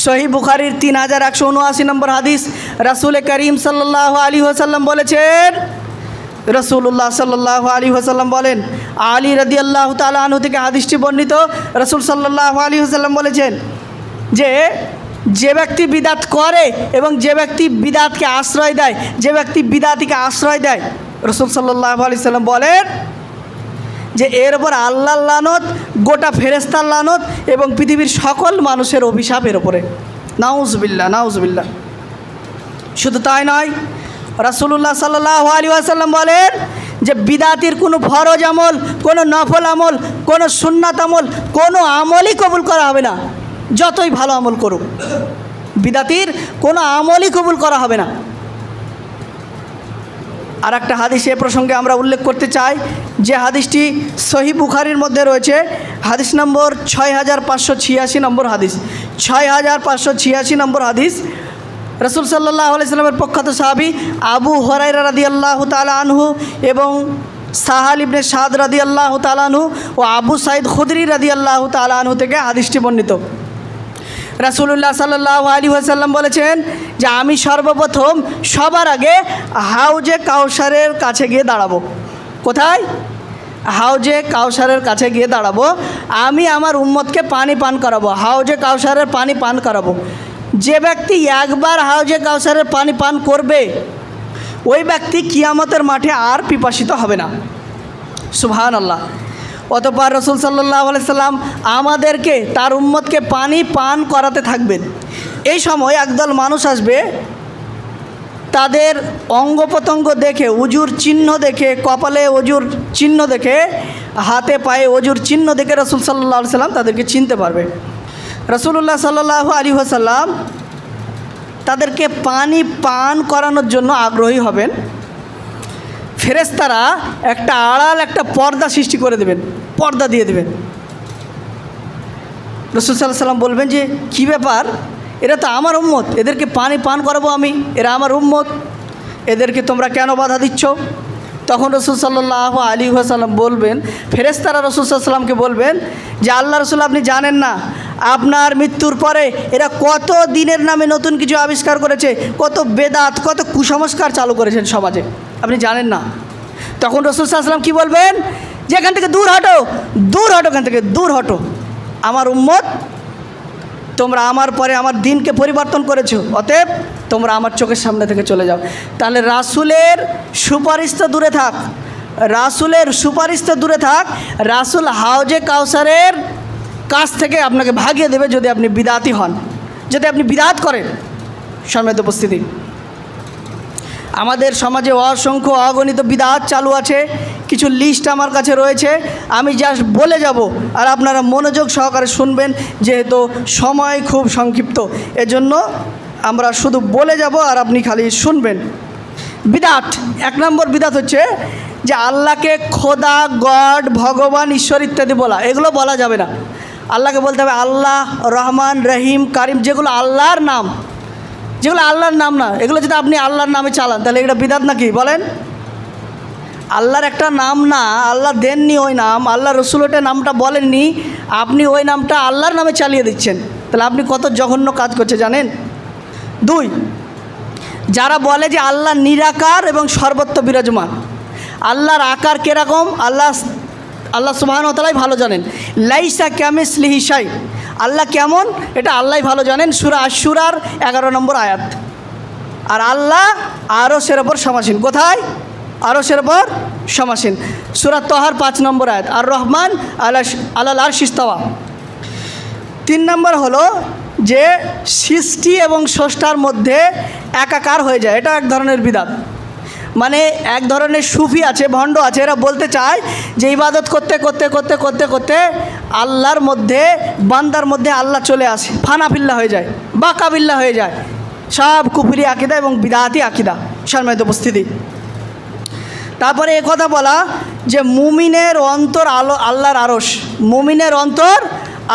সহিহ বুখারীর 3179 নম্বর হাদিস, রাসূল করিম সাল্লাল্লাহু আলাইহি ওয়াসাল্লাম বলেছেন, রাসূলুল্লাহ সাল্লাল্লাহু আলাইহি ওয়াসাল্লাম বলেন, আলী রাদিয়াল্লাহু তাআলা আনহু থেকে হাদিসটি বর্ণিত, রাসূল সাল্লাল্লাহু আলাইহি ওয়াসাল্লাম বলেছেন যে ব্যক্তি বিদআত করে এবং যে ব্যক্তি বিদআতকে আশ্রয় দেয়, যে ব্যক্তি বিদআতিকে আশ্রয় দেয়, রাসূল সাল্লাল্লাহু আলাইহি ওয়াসাল্লাম বলেন যে এর ওপর আল্লাহর লানত, গোটা ফেরেশতার লানত এবং পৃথিবীর সকল মানুষের অভিশাপ এর ওপরে। নাউজুবিল্লাহ, নাউজুবিল্লাহ। শুধু তাই নয়, রাসূলুল্লাহ সাল্লাল্লাহু আলাইহি ওয়াসাল্লাম বলেন যে বিদআতির কোনো ফরজ আমল, কোনো নফল আমল, কোনো সুন্নাত আমল, কোনো আমলই কবুল করা হবে না, যতই ভালো আমল করুক। বিদআতির কোনো আমলই কবুল করা হবে না। আর একটা হাদিস এ প্রসঙ্গে আমরা উল্লেখ করতে চাই, যে হাদিসটি সহিহ বুখারীর মধ্যে রয়েছে, হাদিস নম্বর 6586 নম্বর হাদিস, 6586 নম্বর হাদিস। রাসূল সাল্লাল্লাহু আলাইহি ওয়াসাল্লামের প্রখ্যাত সাহাবী আবু হুরায়রা রাদিয়াল্লাহু তাআলা আনহু এবং সাহাল ইবনে সাদ রাদিয়াল্লাহু তাআলা আনহু ও আবু সাঈদ খুদরি রাদিয়াল্লাহু তাআলা আনহু থেকে হাদিসটি বর্ণিত। রাসূলুল্লাহ সাল্লাল্লাহু আলাইহি ওয়াসাল্লাম বলেছেন যে আমি সর্বপ্রথম সবার আগে হাউজে কাউসারের কাছে গিয়ে দাঁড়াবো। কোথায়? হাউজে কাউসারের কাছে গিয়ে দাঁড়াবো। আমি আমার উম্মতকে পানি পান করাবো, হাউজে কাউসারের পানি পান করাবো। যে ব্যক্তি একবার হাউজে কাউসারের পানি পান করবে, ওই ব্যক্তি কিয়ামতের মাঠে আর পিপাসিত হবে না। সুবহানাল্লাহ। অতঃপর রাসূল সাল্লাল্লাহু আলাইহি সাল্লাম আমাদেরকে, তার উম্মতকে পানি পান করাতে থাকবেন। এই সময় একদল মানুষ আসবে, তাদের অঙ্গ প্রত্যঙ্গ দেখে, উজুর চিহ্ন দেখে, কপালে অজুর চিহ্ন দেখে, হাতে পায়ে অজুর চিহ্ন দেখে রাসূল সাল্লাল্লাহু আলাইহি সাল্লাম তাদেরকে চিনতে পারবে। রাসূলুল্লাহ সাল্লাল্লাহু আলাইহি ওয়াসাল্লাম তাদেরকে পানি পান করানোর জন্য আগ্রহী হবেন। ফেরেশতারা একটা আড়াল, একটা পর্দা সৃষ্টি করে দেবেন, পর্দা দিয়ে দেবেন। রাসূল সাল্লাল্লাহু আলাইহি সাল্লাম বলবেন যে কী ব্যাপার, এরা তো আমার উম্মত, এদেরকে পানি পান করাবো আমি, এরা আমার উম্মত, এদেরকে তোমরা কেন বাধা দিচ্ছ? তখন রাসূল সাল্লাল্লাহু আলাইহি ওয়াসাল্লাম বলবেন, ফেরেশতারা রাসূল সাল্লাল্লাহু আলাইহি ওয়াসাল্লামকে বলবেন যে আল্লাহ রাসূল, আপনি জানেন না আপনার মৃত্যুর পরে এরা কত দিনের নামে নতুন কিছু আবিষ্কার করেছে, কত বেদাত, কত কুসংস্কার চালু করেছেন সমাজে, আপনি জানেন না। তখন রাসূল সাল্লাল্লাহু আলাইহি ওয়াসাল্লাম কী বলবেন যে এখান থেকে দূর হটো, দূর হটো, এখান থেকে দূর হটো, আমার উম্মত, তোমরা আমার পরে আমার দিনকে পরিবর্তন করেছো, অতএব তোমরা আমার চোখের সামনে থেকে চলে যাও। তাহলে রাসূলের সুপারিশ তো দূরে থাক, রাসূলের সুপারিশ তো দূরে থাক, রাসূল হাউজে কাউসারের কাছ থেকে আপনাকে ভাগিয়ে দেবে যদি আপনি বিদআতি হন, যদি আপনি বিদআত করেন। সম্মানিত উপস্থিতি, আমাদের সমাজে অসংখ্য অগণিত বিদআত চালু আছে, কিছু লিস্ট আমার কাছে রয়েছে, আমি জাস্ট বলে যাব আর আপনারা মনোযোগ সহকারে শুনবেন, যেহেতু সময় খুব সংক্ষিপ্ত, এজন্য আমরা শুধু বলে যাব আর আপনি খালি শুনবেন। বিদআত, 1 নম্বর বিদআত হচ্ছে যে আল্লাহকে খোদা, গড, ভগবান, ঈশ্বর ইত্যাদি বলা, এগুলো বলা যাবে না। আল্লাহকে বলতে হবে আল্লাহ, রহমান, রহিম, কারিম, যেগুলো আল্লাহর নাম, যেগুলো আল্লাহর নাম না, এগুলো যদি আপনি আল্লাহর নামে চালান তাহলে এটা বিদআত নাকি বলেন? আল্লাহর একটা নাম না, আল্লাহ দেননি ওই নাম, আল্লাহ রসুল ওটা নামটা বলেননি, আপনি ওই নামটা আল্লাহর নামে চালিয়ে দিচ্ছেন, তাহলে আপনি কত জঘন্য কাজ করছে জানেন। 2, যারা বলে যে আল্লাহ নিরাকার এবং সর্বত্র বিরাজমান, আল্লাহর আকার কীরকম আল্লাহ সুবহানাহু ওয়া তাআলাই ভালো জানেন। লাইসা কামিসলিহি শাই, আল্লাহ কেমন এটা আল্লাহই ভালো জানেন, সূরা আশ-শুরার 11 নম্বর আয়াত। আর আল্লাহ আরশের ওপর সমাসীন, কোথায়? আরশের ওপর সমাসীন, সূরা তাহার 5 নম্বর আয়াত। আর রহমান আলাল আরশি ইস্তাওয়া। 3 নম্বর হলো যে সৃষ্টি এবং স্রষ্টার মধ্যে একাকার হয়ে যায়, এটা এক ধরনের বিদআত। মানে এক ধরনের সুফি আছে, ভণ্ড আছে, এরা বলতে চায় যে ইবাদত করতে করতে করতে করতে করতে আল্লাহর মধ্যে, বান্দার মধ্যে আল্লাহ চলে আসে, ফানাফিল্লা হয়ে যায়, বাকাবিল্লা হয়ে যায়, সব কুফরি আকিদা এবং বিদআতি আকিদা। সম্মানিত উপস্থিতি, তারপরে কথা বলা যে মুমিনের অন্তর আল্লাহর আরশ, মুমিনের অন্তর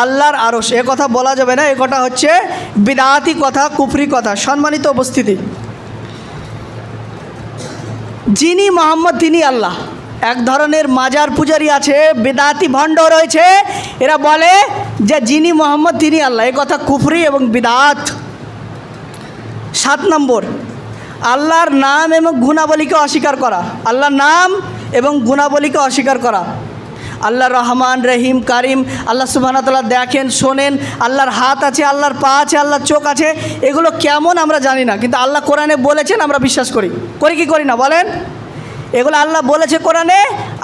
আল্লাহর আরশ, এ কথা বলা যাবে না, এ কথা হচ্ছে বিদআতি কথা, কুফরি কথা। সম্মানিত উপস্থিতি, যিনি মোহাম্মদ তিনি আল্লাহ। এক ধরনের মাজার পূজারি আছে, বিদাতি ভণ্ড রয়েছে, এরা বলে যে যিনি মোহাম্মদ তিনি আল্লাহ। এই কথা কুফরি এবং বিদাত। 7 নম্বর, আল্লাহর নাম এবং গুণাবলীকে অস্বীকার করা। আল্লাহর নাম এবং গুণাবলীকে অস্বীকার করা। আল্লাহ রহমান, রহিম, কারিম, আল্লাহ সুবহানাহু ওয়া তাআলা দেখেন, শোনেন, আল্লাহর হাত আছে, আল্লাহর পা আছে, আল্লাহর চোখ আছে। এগুলো কেমন আমরা জানি না, কিন্তু আল্লাহ কোরআনে বলেছেন, আমরা বিশ্বাস করি। করি কি করি না বলেন? এগুলো আল্লাহ বলেছে কোরআনে,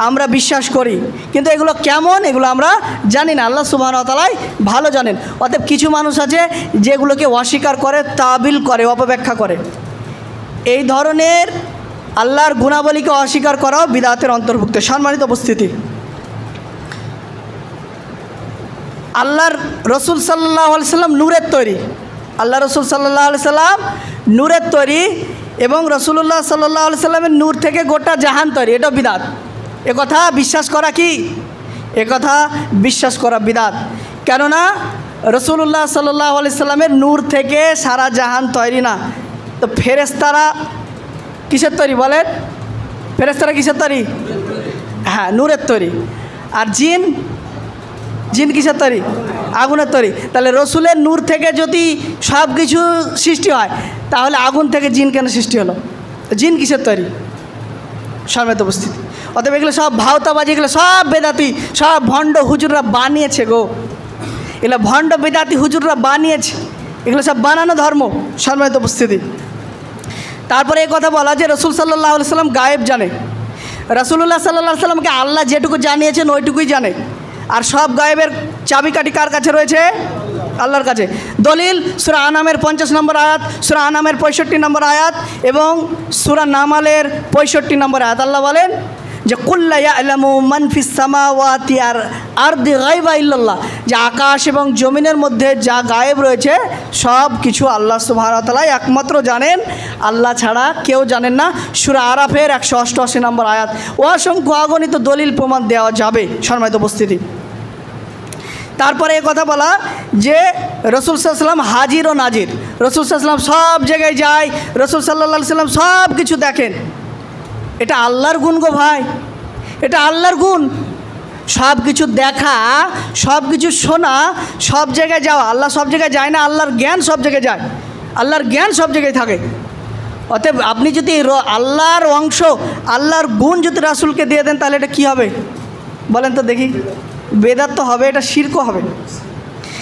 আমরা বিশ্বাস করি, কিন্তু এগুলো কেমন এগুলো আমরা জানি না। আল্লাহ সুবহানাহু ওয়া তাআলা ভালো জানেন। অতএব কিছু মানুষ আছে যেগুলোকে অস্বীকার করে, তাবিল করে, অপব্যাখ্যা করে। এই ধরনের আল্লাহর গুণাবলীকে অস্বীকার করাও বিদআতের অন্তর্ভুক্ত। সম্মানিত উপস্থিতি, আল্লাহর রসুল সাল্লাল্লাহু আলাইহি সাল্লাম নূরের তৈরি। আল্লাহ রসুল সাল্লাল্লাহু আলাইহি সাল্লাম নূরের তৈরি এবং রসুল্লাহ সাল্লাল্লাহু আলাইহি সাল্লামের নূর থেকে গোটা জাহান তৈরি। এটাও বিদআত। একথা বিশ্বাস করা কি? একথা বিশ্বাস করা বিদআত। কেননা রসুল্লাহ সাল্লাল্লাহু আলাইহি সাল্লামের নূর থেকে সারা জাহান তৈরি না। তো ফেরেশতারা কিসের তৈরি বলেন? ফেরেশতারা কিসের তৈরি? হ্যাঁ, নূরের তৈরি। আর জিন, জিন কিসের তৈরি? আগুনের তৈরি। তাহলে রসুলের নূর থেকে যদি সব কিছু সৃষ্টি হয়, তাহলে আগুন থেকে জিন কেন সৃষ্টি হলো? জিন কিসের তৈরি? সম্মানিত উপস্থিতি, অতএব এগুলো সব ভাওতাবাজি, এগুলো সব বেদাতি, সব ভণ্ড হুজুররা বানিয়েছে গো। এগুলো ভণ্ড বেদাতি হুজুররা বানিয়েছে, এগুলো সব বানানো ধর্ম। সম্মানিত উপস্থিতি, তারপরে এই কথা বলা যে রসুল সাল্লাল্লাহু আলাইহি সাল্লাম গায়েব জানে। রসুল্লাহ সাল্লাল্লাহু আলাইহি সাল্লামকে আল্লাহ যেটুকু জানিয়েছেন ওইটুকুই জানে। আর সব গায়েবের চাবিকাঠি কার কাছে রয়েছে? আল্লাহর কাছে। দলিল সূরা আনামের 50 নম্বর আয়াত, সূরা আনামের 65 নম্বর আয়াত এবং সূরা নামালের 65 নম্বর আয়াত। আল্লাহ বলেন যে কুল্লা ইয়ালামু মান ফিস সামাওয়াতি আর আরদি গায়বা ইল্লাল্লাহ, যে আকাশ এবং জমিনের মধ্যে যা গায়েব রয়েছে সব কিছু আল্লাহ সুবহানাহু ওয়া তাআলা একমাত্র জানেন, আল্লাহ ছাড়া কেউ জানেন না। সূরা আরাফের 188 নম্বর আয়াত। অসংখ্য অগণিত দলিল প্রমাণ দেওয়া যাবে। সম্মানিত উপস্থিতি, তারপরে এ কথা বলা যে রসুল সাল্লাল্লাহু আলাইহি সাল্লাম হাজির ও নাজির। রসুল সাল্লাল্লাহু আলাইহি সাল্লাম সব জায়গায় যায়, রসুল সাল্লাল্লাহু আলাইহি সাল্লাম সব কিছু দেখেন। এটা আল্লাহর গুণ গো ভাই, এটা আল্লাহর গুণ। সব কিছু দেখা, সব কিছু শোনা, সব জায়গায় যাওয়া। আল্লাহ সব জায়গায় যায় না, আল্লাহর জ্ঞান সব জায়গায় যায়, আল্লাহর জ্ঞান সব জায়গায় থাকে। অতএব আপনি যদি আল্লাহর অংশ, আল্লাহর গুণ যদি রাসূলকে দিয়ে দেন, তাহলে এটা কী হবে বলেন তো দেখি? বেদাত তো হবে, এটা শিরকও হবে।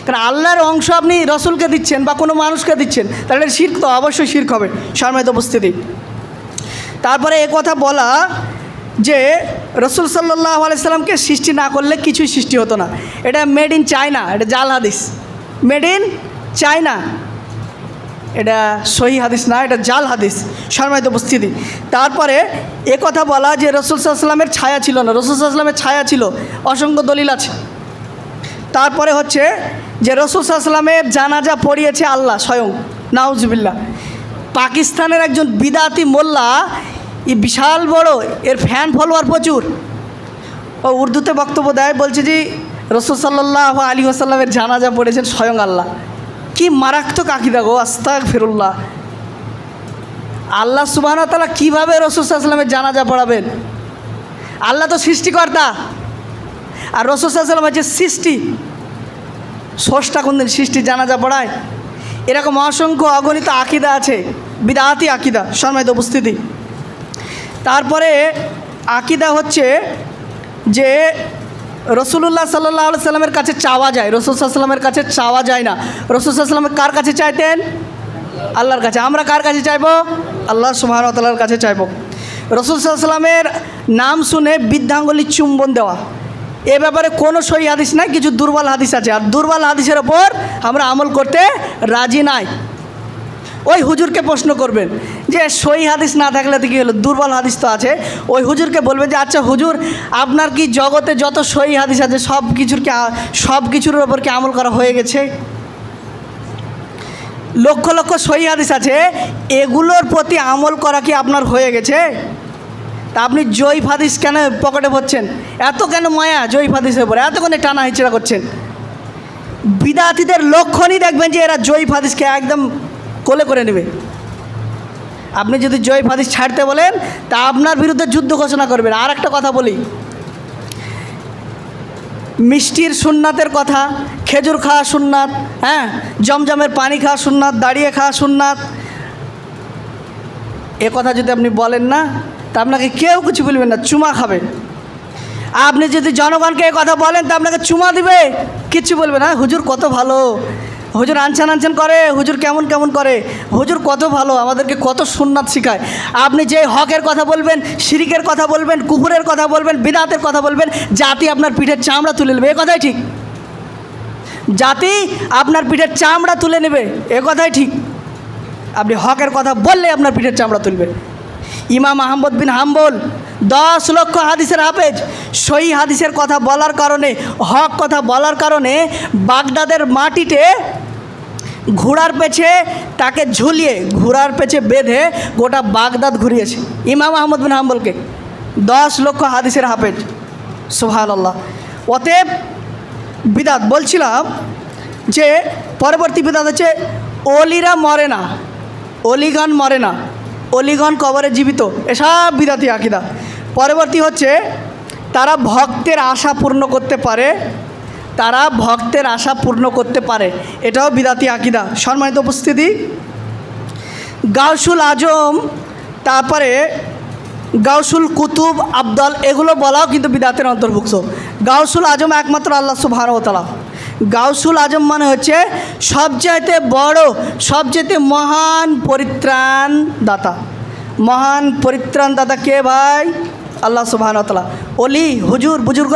কারণ আল্লাহর অংশ আপনি রাসূলকে দিচ্ছেন বা কোনো মানুষকে দিচ্ছেন, তাহলে এটা শিরক, তো অবশ্যই শিরক হবে। সম্মানিত উপস্থিতি, তারপরে এ কথা বলা যে রসুল সাল্লাল্লাহু আলাইহি সাল্লামকে সৃষ্টি না করলে কিছুই সৃষ্টি হতো না। এটা মেড ইন চায়না, এটা জাল হাদিস। মেড ইন চায়না, এটা সহি হাদিস না, এটা জাল হাদিস। সম্মানিত উপস্থিতি, তারপরে এ কথা বলা যে রসুল সাল্লাল্লাহু আলাইহি সাল্লামের ছায়া ছিল না। রসুল সাল্লাল্লাহু আলাইহি সাল্লামের ছায়া ছিল, অসংখ্য দলিল আছে। তারপরে হচ্ছে যে রসুল সাল্লাল্লাহু আলাইহি সাল্লামের জানাজা পড়িয়েছে আল্লাহ স্বয়ং, নাউজুবিল্লাহ। পাকিস্তানের একজন বিদাতি মোল্লা, এই বিশাল বড়, এর ফ্যান ফলোয়ার প্রচুর, ও উর্দুতে বক্তব্য দেয়, বলছে যে রসুল সাল্লাল্লাহু আলাইহি ওয়াসাল্লামের জানাজা পড়েছেন স্বয়ং আল্লাহ। কি মারাত্মক আকীদা গো, আস্তাগফিরুল্লাহ। আল্লাহ সুবহানাহু ওয়া তাআলা কীভাবে রসুল সাল্লাল্লাহু আলাইহি ওয়াসাল্লামের জানাজা পড়াবেন? আল্লাহ তো সৃষ্টিকর্তা, আর রসুল সাল্লাল্লাহু আলাইহি ওয়াসাল্লাম হচ্ছে সৃষ্টি। স্রষ্টা কোনদিন সৃষ্টি জানাজা পড়ায়? এরকম অসংখ্য অগণিত আকীদা আছে, বিদআতি আকীদা। সম্মানিত উপস্থিতি, তারপরে আকীদা হচ্ছে যে রসুলুল্লাহ সাল্লাল্লাহু আলাইহি সাল্লামের কাছে চাওয়া যায়, রসুল সাল্লাল্লাহু আলাইহি সাল্লামের কাছে চাওয়া যায় না। রসুল সাল্লাল্লাহু আলাইহি সাল্লাম কার কাছে চাইতেন? আল্লাহর কাছে। আমরা কার কাছে চাইবো? আল্লাহ সুবহানাহু ওয়া তাআলার কাছে চাইবো। রসুল সাল্লাল্লাহু আলাইহি সাল্লামের নাম শুনে বৃদ্ধাঙ্গুলি চুম্বন দেওয়া, এ ব্যাপারে কোনো সহি হাদিস নাই, কিছু দুর্বল হাদিস আছে। আর দুর্বল হাদিসের ওপর আমরা আমল করতে রাজি নাই। ওই হুজুরকে প্রশ্ন করবেন যে সহি হাদিস না থাকলে তো কী হলো, দুর্বল হাদিস তো আছে। ওই হুজুরকে বলবেন যে আচ্ছা হুজুর, আপনার কি জগতে যত সহি হাদিস আছে সব কিছুর ওপর কি আমল করা হয়ে গেছে? লক্ষ লক্ষ সহি হাদিস আছে, এগুলোর প্রতি আমল করা কি আপনার হয়ে গেছে? তা আপনি জয়ীফ হাদিস কেন পকেটে ভরছেন? এত কেন মায়া জয়ীফ হাদিসের উপরে, এত কেন টানা হিচড়া করছেন? বিদাতিদের লক্ষণই দেখবেন যে এরা জয়ীফ হাদিসকে একদম কোলে করে নেবে। আপনি যদি জয়ীফ হাদিস ছাড়তে বলেন তা আপনার বিরুদ্ধে যুদ্ধ ঘোষণা করবেন। আর একটা কথা বলি, মিষ্টির সুন্নাতের কথা, খেজুর খাওয়া সুন্নাত, হ্যাঁ, জমজমের পানি খাওয়া সুন্নাত, দাঁড়িয়ে খাওয়া সুন্নাত, এ কথা যদি আপনি বলেন না তা আপনাকে কেউ কিছু বলবেন না, চুমা খাবে। আপনি যদি জনগণকে এই কথা বলেন তা আপনাকে চুমা দিবে, কিচ্ছু বলবে না। হুজুর কত ভালো, হুজুর আনছান আনছান করে, হুজুর কেমন কেমন করে, হুজুর কত ভালো, আমাদেরকে কত সুন্নাত শিখায়। আপনি যে হকের কথা বলবেন, শিরিকের কথা বলবেন, কুফুরের কথা বলবেন, বিদআতের কথা বলবেন, জাতি আপনার পিঠের চামড়া তুলে নেবে, এ কথাই ঠিক। জাতি আপনার পিঠের চামড়া তুলে নেবে, এ কথাই ঠিক। আপনি হকের কথা বললে আপনার পিঠের চামড়া তুলবে। ইমাম আহমদ বিন হাম্বল 10 লক্ষ হাদিসের হাফেজ, সহি হাদিসের কথা বলার কারণে, হক কথা বলার কারণে বাগদাদের মাটিতে ঘোড়ার পেছে তাকে ঝুলিয়ে, ঘোড়ার পেছে বেঁধে গোটা বাগদাদ ঘুরিয়েছে ইমাম আহমদ বিন হাম্বলকে। 10 লক্ষ হাদিসের হাফেজ, সুবহানাল্লাহ। অতএব বিদাত বলছিলাম যে পরবর্তী বিদাত হচ্ছে অলিরা মরে না, অলিগণ মরে না, অলিগণ কবরে জীবিত, এসব বিদাতি আকিদা। পরবর্তী হচ্ছে তারা ভক্তের আশা পূর্ণ করতে পারে, তারা ভক্তের আশা পূর্ণ করতে পারে, এটাও বিদাতি আকিদা। সম্মানিত উপস্থিতি, গাউসুল আজম, তারপরে গাউসুল কুতুব, আবদাল, এগুলো বলাও কিন্তু বিদাতের অন্তর্ভুক্ত। গাউসুল আজম একমাত্র আল্লাহ সুবহানাহু ওয়া তাআলা। গাউসুল আজম মানে হচ্ছে সবচাইতে বড়, সবচাইতে মহান পরিত্রাণ দাতা। মহান পরিত্রাণ দাতা কে ভাই? আল্লাহ সুবহানাহু ওয়া তাআলা। অলি, হুজুর, বুজুর্গ,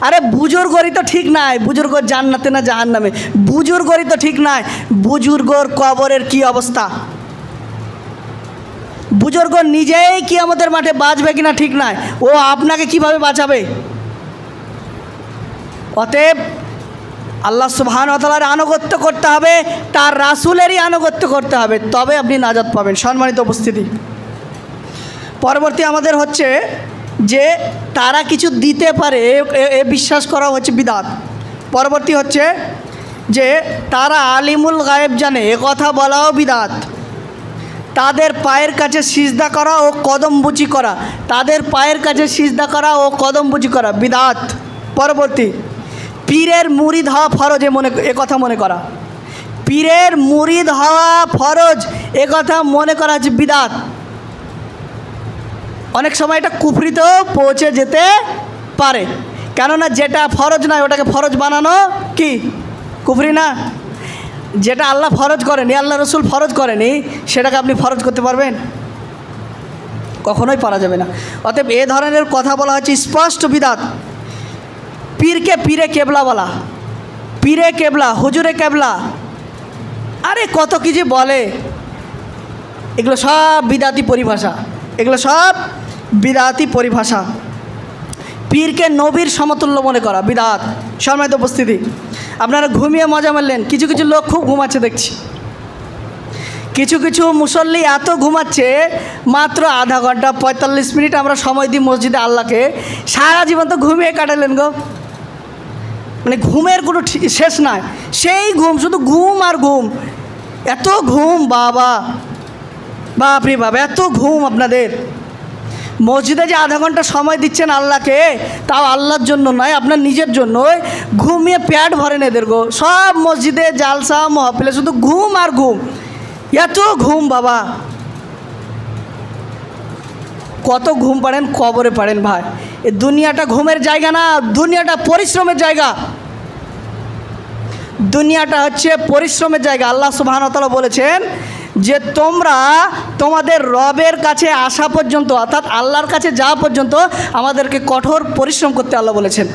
আরে বুজুর্গরই তো ঠিক নাই, বুজুর্গ জান্নাতে না জাহান্নামে, বুজুর্গরই তো ঠিক নাই। বুজুর্গর কবরের কি অবস্থা, বুজুর্গ নিজেই কিয়ামতের মাঠে বাঁচবে কিনা ঠিক নাই, ও আপনাকে কিভাবে বাঁচাবে? অতএব আল্লাহ সুবহানাহু ওয়া তাআলার আনুগত্য করতে হবে, তার রাসূলেরই আনুগত্য করতে হবে, তবে আপনি নাজাত পাবেন। সম্মানিত উপস্থিতি, পরবর্তী আমাদের হচ্ছে যে তারা কিছু দিতে পারে, এ বিশ্বাস করা হচ্ছে বিদআত। পরবর্তী হচ্ছে যে তারা আলিমুল গায়েব জানে, এ কথা বলাও বিদআত। তাদের পায়ের কাছে সিজদা করা ও কদমবুচি করা, তাদের পায়ের কাছে সিজদা করা ও কদমবুচি করা বিদআত। পরবর্তী পীরের মুরিদ হওয়া ফরজ, এ কথা মনে করা, পীরের মুরিদ হওয়া ফরজ, এ কথা মনে করা হচ্ছে বিদআত। অনেক সময় এটা কুফরিতেও পৌঁছে যেতে পারে, কেননা যেটা ফরজ নয় ওটাকে ফরজ বানানো কি কুফরি না? যেটা আল্লাহ ফরজ করেনি, আল্লাহ রসুল ফরজ করেনি, সেটাকে আপনি ফরজ করতে পারবেন? কখনোই পারা যাবে না। অতএব এ ধরনের কথা বলা হচ্ছে স্পষ্ট বিদআত। পীরকে পীরে কেবলা বলা, পীরে কেবলা, হুজুরে কেবলা, আরে কত কি যে বলে, এগুলো সব বিদআতি পরিভাষা, এগুলো সব বিদআতি পরিভাষা। পীরকে নবীর সমতুল্য মনে করা বিদআত। সম্মানিত উপস্থিতি, আপনারা ঘুমিয়ে মজা মারলেন, কিছু কিছু লোক খুব ঘুমাচ্ছে দেখছি, কিছু কিছু মুসল্লি এত ঘুমাচ্ছে, মাত্র আধা ঘন্টা 45 মিনিট আমরা সময় দিই মসজিদে আল্লাহকে, সারা জীবন তো ঘুমিয়ে কাটালেন গো। মানে ঘুমের কোনো শেষ নাই, সেই ঘুম, শুধু ঘুম আর ঘুম, এত ঘুম, বাবা বাপরে বাবা, এত ঘুম আপনাদের। মসজিদে যে আধা ঘন্টা সময় দিচ্ছেন আল্লাহকে, তাও আল্লাহর জন্য নয়, আপনার নিজের জন্য, ঘুমিয়ে পেট ভরেন এদের গো। সব মসজিদে জালসা মহফিলে শুধু ঘুম আর ঘুম, এত ঘুম বাবা। কত ঘুম পাড়েন, কবরে পাড়েন ভাই। এ দুনিয়াটা ঘুমের জায়গা না, দুনিয়াটা পরিশ্রমের জায়গা, দুনিয়াটা হচ্ছে পরিশ্রমের জায়গা। আল্লাহ সুবহানাহু ওয়া তাআলা বলেছেন যে তোমরা তোমাদের রবের কাছে আসা পর্যন্ত, অর্থাৎ আল্লাহর কাছে যাওয়া পর্যন্ত আমাদেরকে কঠোর পরিশ্রম করতে আল্লাহ বলেছেন।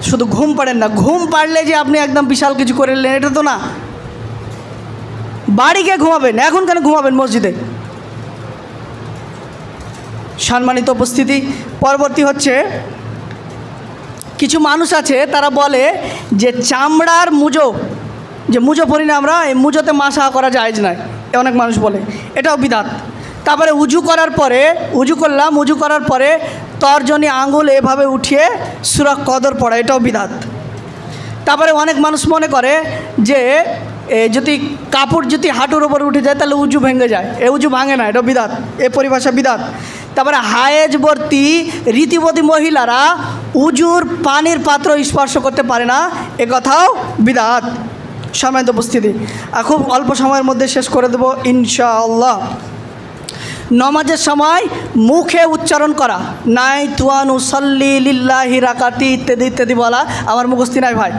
শুধু ঘুম পাড়েন না, ঘুম পাড়লে যে আপনি একদম বিশাল কিছু করে নিলেন এটা তো না। বাড়ি গিয়ে ঘুমাবেন, এখন কেন ঘুমাবেন মসজিদে? সম্মানিত উপস্থিতি, পরবর্তী হচ্ছে কিছু মানুষ আছে তারা বলে যে চামড়ার মুজো, যে মুজো পরি না আমরা, এই মুজোতে মাসা করা জায়েজ নয়, অনেক মানুষ বলে, এটাও বিদআত। তারপরে উজু করার পরে, উজু করলাম, উজু করার পরে তর্জনী আঙ্গুল এভাবে উঠিয়ে সূরা কদর পড়া, এটাও বিদআত। তারপরে অনেক মানুষ মনে করে যে যদি কাপড় যদি হাঁটুর ওপর উঠে যায় তাহলে উজু ভেঙে যায়, এ উজু ভাঙে না, এটা বিদাত, এ পরিভাষা বিদাত। তারপরে হায়েজবর্তী ঋতুবতী মহিলারা উজুর পানির পাত্র স্পর্শ করতে পারে না, এ কথাও বিদাত। সম্মানিত উপস্থিতি, খুব অল্প সময়ের মধ্যে শেষ করে দেব ইনশাআল্লাহ। নমাজের সময় মুখে উচ্চারণ করা, নাই তুয়ানু সাল্লি লিল্লাহি রাকাতি ইত্যাদি ইত্যাদি বলা আমার মুখস্থি নাই ভাই,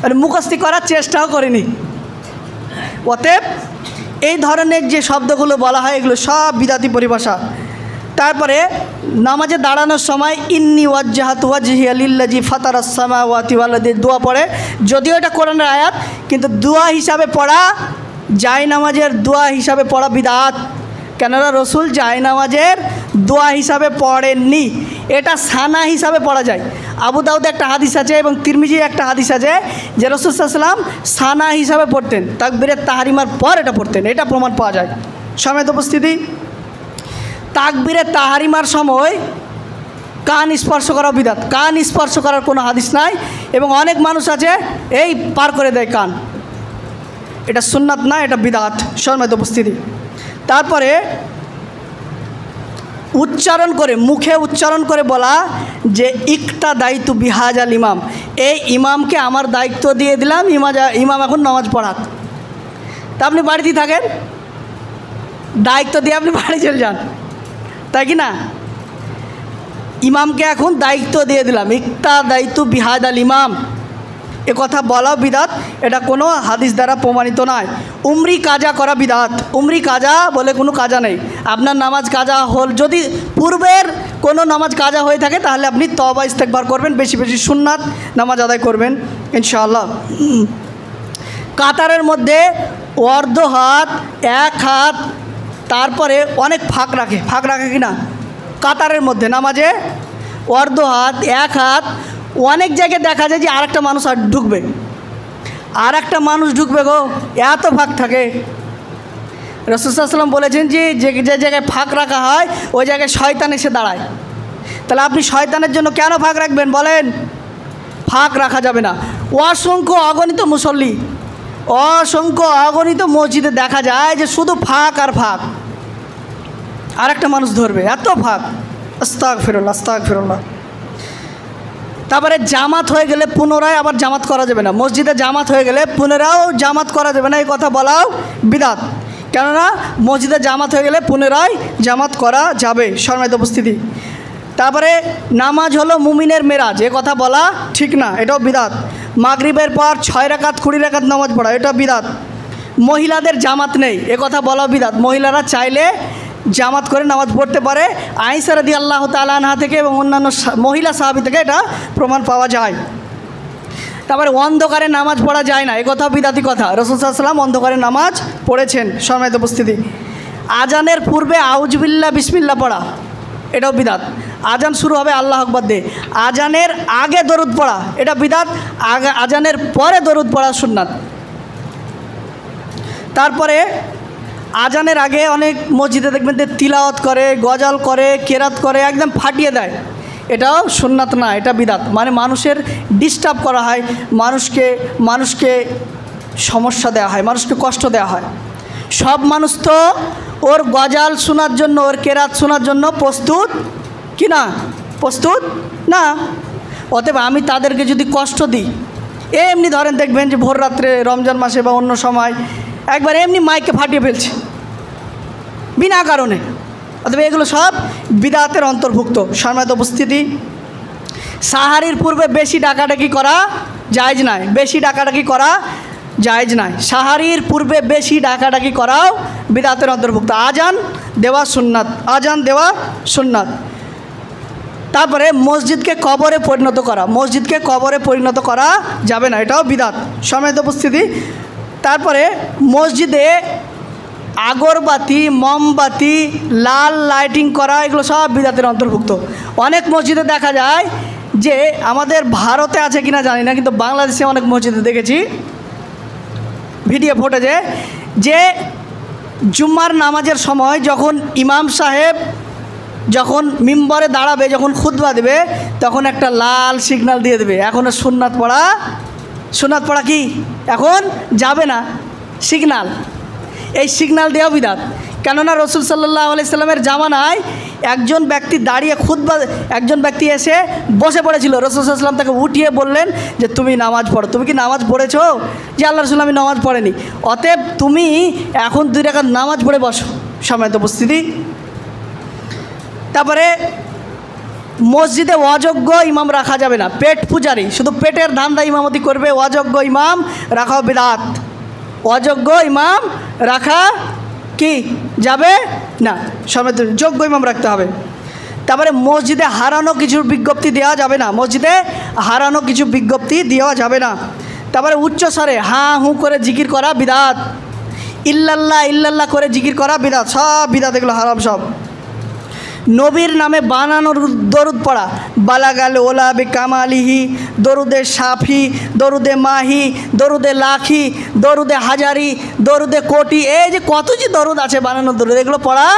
আর মুখস্থি করার চেষ্টাও করিনি। অতএব এই ধরনের যে শব্দগুলো বলা হয় এগুলো সব বিদাতি পরিভাষা। তারপরে নামাজে দাঁড়ানোর সময় ইন্নি ওয়াজ্জাহাতু ওয়াজহিয়া লিল্লাযী ফাতারাস সামাওয়াতি ওয়াল আরদি দোয়া পড়ে, যদিও এটা কোরআনের আয়াত, কিন্তু দোয়া হিসাবে পড়া, জায় নামাজের দোয়া হিসাবে পড়া বিদাত। কেননা রসুল জায় নামাজের দোয়া হিসাবে পড়েননি, এটা সানা হিসাবে পড়া যায়। আবু দাউদে একটা হাদিস আছে এবং তিরমিজি একটা হাদিস আছে যে রসুল সাল্লাল্লাহু আলাইহি ওয়াসাল্লাম সানা হিসাবে পড়তেন, তাকবীরে তাহরিমার পর এটা পড়তেন, এটা প্রমাণ পাওয়া যায়। সম্মানিত উপস্থিতি, তাকবীরে তাহরিমার সময় কান স্পর্শ করা বিদাত, কান স্পর্শ করার কোনো হাদিস নাই, এবং অনেক মানুষ আছে এই পার করে দেয় কান, এটা সুন্নাত না, এটা বিদাত। সম্মানিত উপস্থিতি, তারপরে উচ্চারণ করে, মুখে উচ্চারণ করে বলা যে ইকতা দায়িত্ব বিহাজাল ইমাম, এই ইমামকে আমার দায়িত্ব দিয়ে দিলাম, ইমাম এখন নামাজ পড়াক। তা আপনি বাড়িতেই থাকেন, দায়িত্ব দিয়ে আপনি বাড়ি চলে যান, তাই কি না? ইমামকে এখন দায়িত্ব দিয়ে দিলাম, ইকতা দায়িত্ব বিহাজাল ইমাম, এ কথা বলাও বিদাত, এটা কোনো হাদিস দ্বারা প্রমাণিত নয়। উমরি কাজা করা বিদাত, উমরি কাজা বলে কোনো কাজা নেই। আপনার নামাজ কাজা হল, যদি পূর্বের কোনো নামাজ কাজা হয়ে থাকে তাহলে আপনি তওবা ইস্তেগফার করবেন, বেশি বেশি সুন্নাত নামাজ আদায় করবেন ইনশাআল্লাহ। কাতারের মধ্যে অর্ধ হাত, এক হাত, তারপরে অনেক ফাঁক রাখে কি না কাতারের মধ্যে নামাজে, অর্ধ হাত, এক হাত, অনেক জায়গায় দেখা যায় যে আরেকটা মানুষ আর ঢুকবে, আরেকটা মানুষ ঢুকবে গো, এত ফাঁক থাকে। রাসূল সাল্লাল্লাহু আলাইহি ওয়াসাল্লাম বলেছেন যে যে জায়গায় ফাঁক রাখা হয় ওই জায়গায় শয়তান এসে দাঁড়ায়। তাহলে আপনি শয়তানের জন্য কেন ফাঁক রাখবেন বলেন? ফাঁক রাখা যাবে না। অসংখ্য অগণিত মুসল্লি, অসংখ্য অগণিত মসজিদে দেখা যায় যে শুধু ফাঁক আর ফাঁক, আরেকটা মানুষ ধরবে, এত ফাঁক। আস্তাগফিরুল্লাহ, আস্তাগফিরুল্লাহ। তারপরে জামাত হয়ে গেলে পুনরায় আবার জামাত করা যাবে না, মসজিদে জামাত হয়ে গেলে পুনরাও জামাত করা যাবে না, এই কথা বলাও বিদাত। কেননা মসজিদে জামাত হয়ে গেলে পুনরায় জামাত করা যাবে। সম্মানিত উপস্থিতি, তারপরে নামাজ হলো মুমিনের মেরাজ, এ কথা বলা ঠিক না, এটাও বিদাত। মাগরিবের পর 6 রাকাত 20 রাকাত নামাজ পড়া, এটা বিদাত। মহিলাদের জামাত নেই, এ কথা বলাও বিদাত। মহিলারা চাইলে জামাত করে নামাজ পড়তে পারে, আয়েশা রাদিয়াল্লাহু তাআলা আনহা থেকে এবং অন্যান্য মহিলা সাহাবী থেকে এটা প্রমাণ পাওয়া যায়। তারপরে অন্ধকারে নামাজ পড়া যায় না, এ কথা বিদাতি কথা। রাসূল সাল্লাল্লাহু আলাইহি ওয়াসাল্লাম অন্ধকারে নামাজ পড়েছেন। সম্মানিত উপস্থিতি, আজানের পূর্বে আউযুবিল্লাহ বিসমিল্লাহ পড়া, এটাও বিদাত। আজান শুরু হবে আল্লাহু আকবার দিয়ে, আজানের আগে দরুদ পড়া এটা বিদাত, আজানের পরে দরুদ পড়া সুন্নাত। তারপরে আজানের আগে অনেক মসজিদে দেখবেন যে তিলাওয়াত করে, গজল করে, কেরাত করে, একদম ফাটিয়ে দেয়, এটাও সুন্নাত না, এটা বিদাত। মানে মানুষের ডিস্টার্ব করা হয়, মানুষকে সমস্যা দেওয়া হয়, মানুষকে কষ্ট দেওয়া হয়। সব মানুষ তো ওর গজল শোনার জন্য, ওর কেরাত শোনার জন্য প্রস্তুত কি না? প্রস্তুত না। অতএব আমি তাদেরকে যদি কষ্ট দিই, এমনি ধরেন দেখবেন যে ভোর রাত্রে রমজান মাসে বা অন্য সময় একবার এমনি মাইকে ফাটিয়ে ফেলছে বিনা কারণে, অথবা এগুলো সব বিদাতের অন্তর্ভুক্ত। সম্মানিত উপস্থিতি, সাহারির পূর্বে বেশি ডাকাডাকি করা জায়েজ নাই, বেশি ডাকাডাকি করা জায়েজ নাই। সাহারির পূর্বে বেশি ডাকাডাকি করাও বিদাতের অন্তর্ভুক্ত। আজান দেওয়া সুন্নাত, আজান দেওয়া সুন্নাত। তারপরে মসজিদকে কবরে পরিণত করা, মসজিদকে কবরে পরিণত করা যাবে না, এটাও বিদাত। সম্মানিত উপস্থিতি, তারপরে মসজিদে আগরবাতি, মোমবাতি, লাল লাইটিং করা, এগুলো সব বিদাতের অন্তর্ভুক্ত। অনেক মসজিদে দেখা যায় যে, আমাদের ভারতে আছে কিনা জানি না, কিন্তু বাংলাদেশে অনেক মসজিদে দেখেছি ভিডিও ফুটেজে, যে জুম্মার নামাজের সময় যখন ইমাম সাহেব যখন মিম্বরে দাঁড়াবে, যখন খুতবা দেবে, তখন একটা লাল সিগন্যাল দিয়ে দেবে, এখন সুন্নাত পড়া সুন্নাত পড়া কি এখন যাবে না, সিগনাল, এই সিগনাল দেওয়া বিদাত। কেননা রসুল সাল্লাল্লাহু আলাইহি সাল্লামের জামানায় একজন ব্যক্তি দাঁড়িয়ে খুতবা, একজন ব্যক্তি এসে বসে পড়েছিল, রসুল সাল্লাল্লাহু আলাইহি সাল্লাম তাকে উঠিয়ে বললেন যে তুমি নামাজ পড়ো। তুমি কি নামাজ পড়েছো? যে আল্লাহ রসুল আমি নামাজ পড়েনি। অতএব তুমি এখন 2 রাকাত নামাজ পড়ে বসো। সম্মানিত উপস্থিতি, তারপরে মসজিদে অযোগ্য ইমাম রাখা যাবে না, পেট পূজারি, শুধু পেটের ধান্দা ইমামতি করবে, অযোগ্য ইমাম রাখা বিদআত। অযোগ্য ইমাম রাখা কি যাবে না, সমেত যোগ্য ইমাম রাখতে হবে। তারপরে মসজিদে হারানো কিছুর বিজ্ঞপ্তি দেওয়া যাবে না, মসজিদে হারানো কিছু বিজ্ঞপ্তি দেওয়া যাবে না। তারপরে উচ্চস্বরে হাঁ হুঁ করে জিকির করা বিদআত, ইল্লাল্লাহ ইল্লাল্লাহ করে জিকির করা বিদআত, সব বিদআত, এগুলো হারাম সব। নবীর নামে বানানোর দরুদ পড়া, বালাগাল ওলা বে কামালিহি, দরুদে সাফি, দরুদে মাহি, দরুদে লাখি, দরুদে হাজারি, দরুদে কোটি, এই যে কত যে দরুদ আছে বানানোর দরুদ, এগুলো পড়া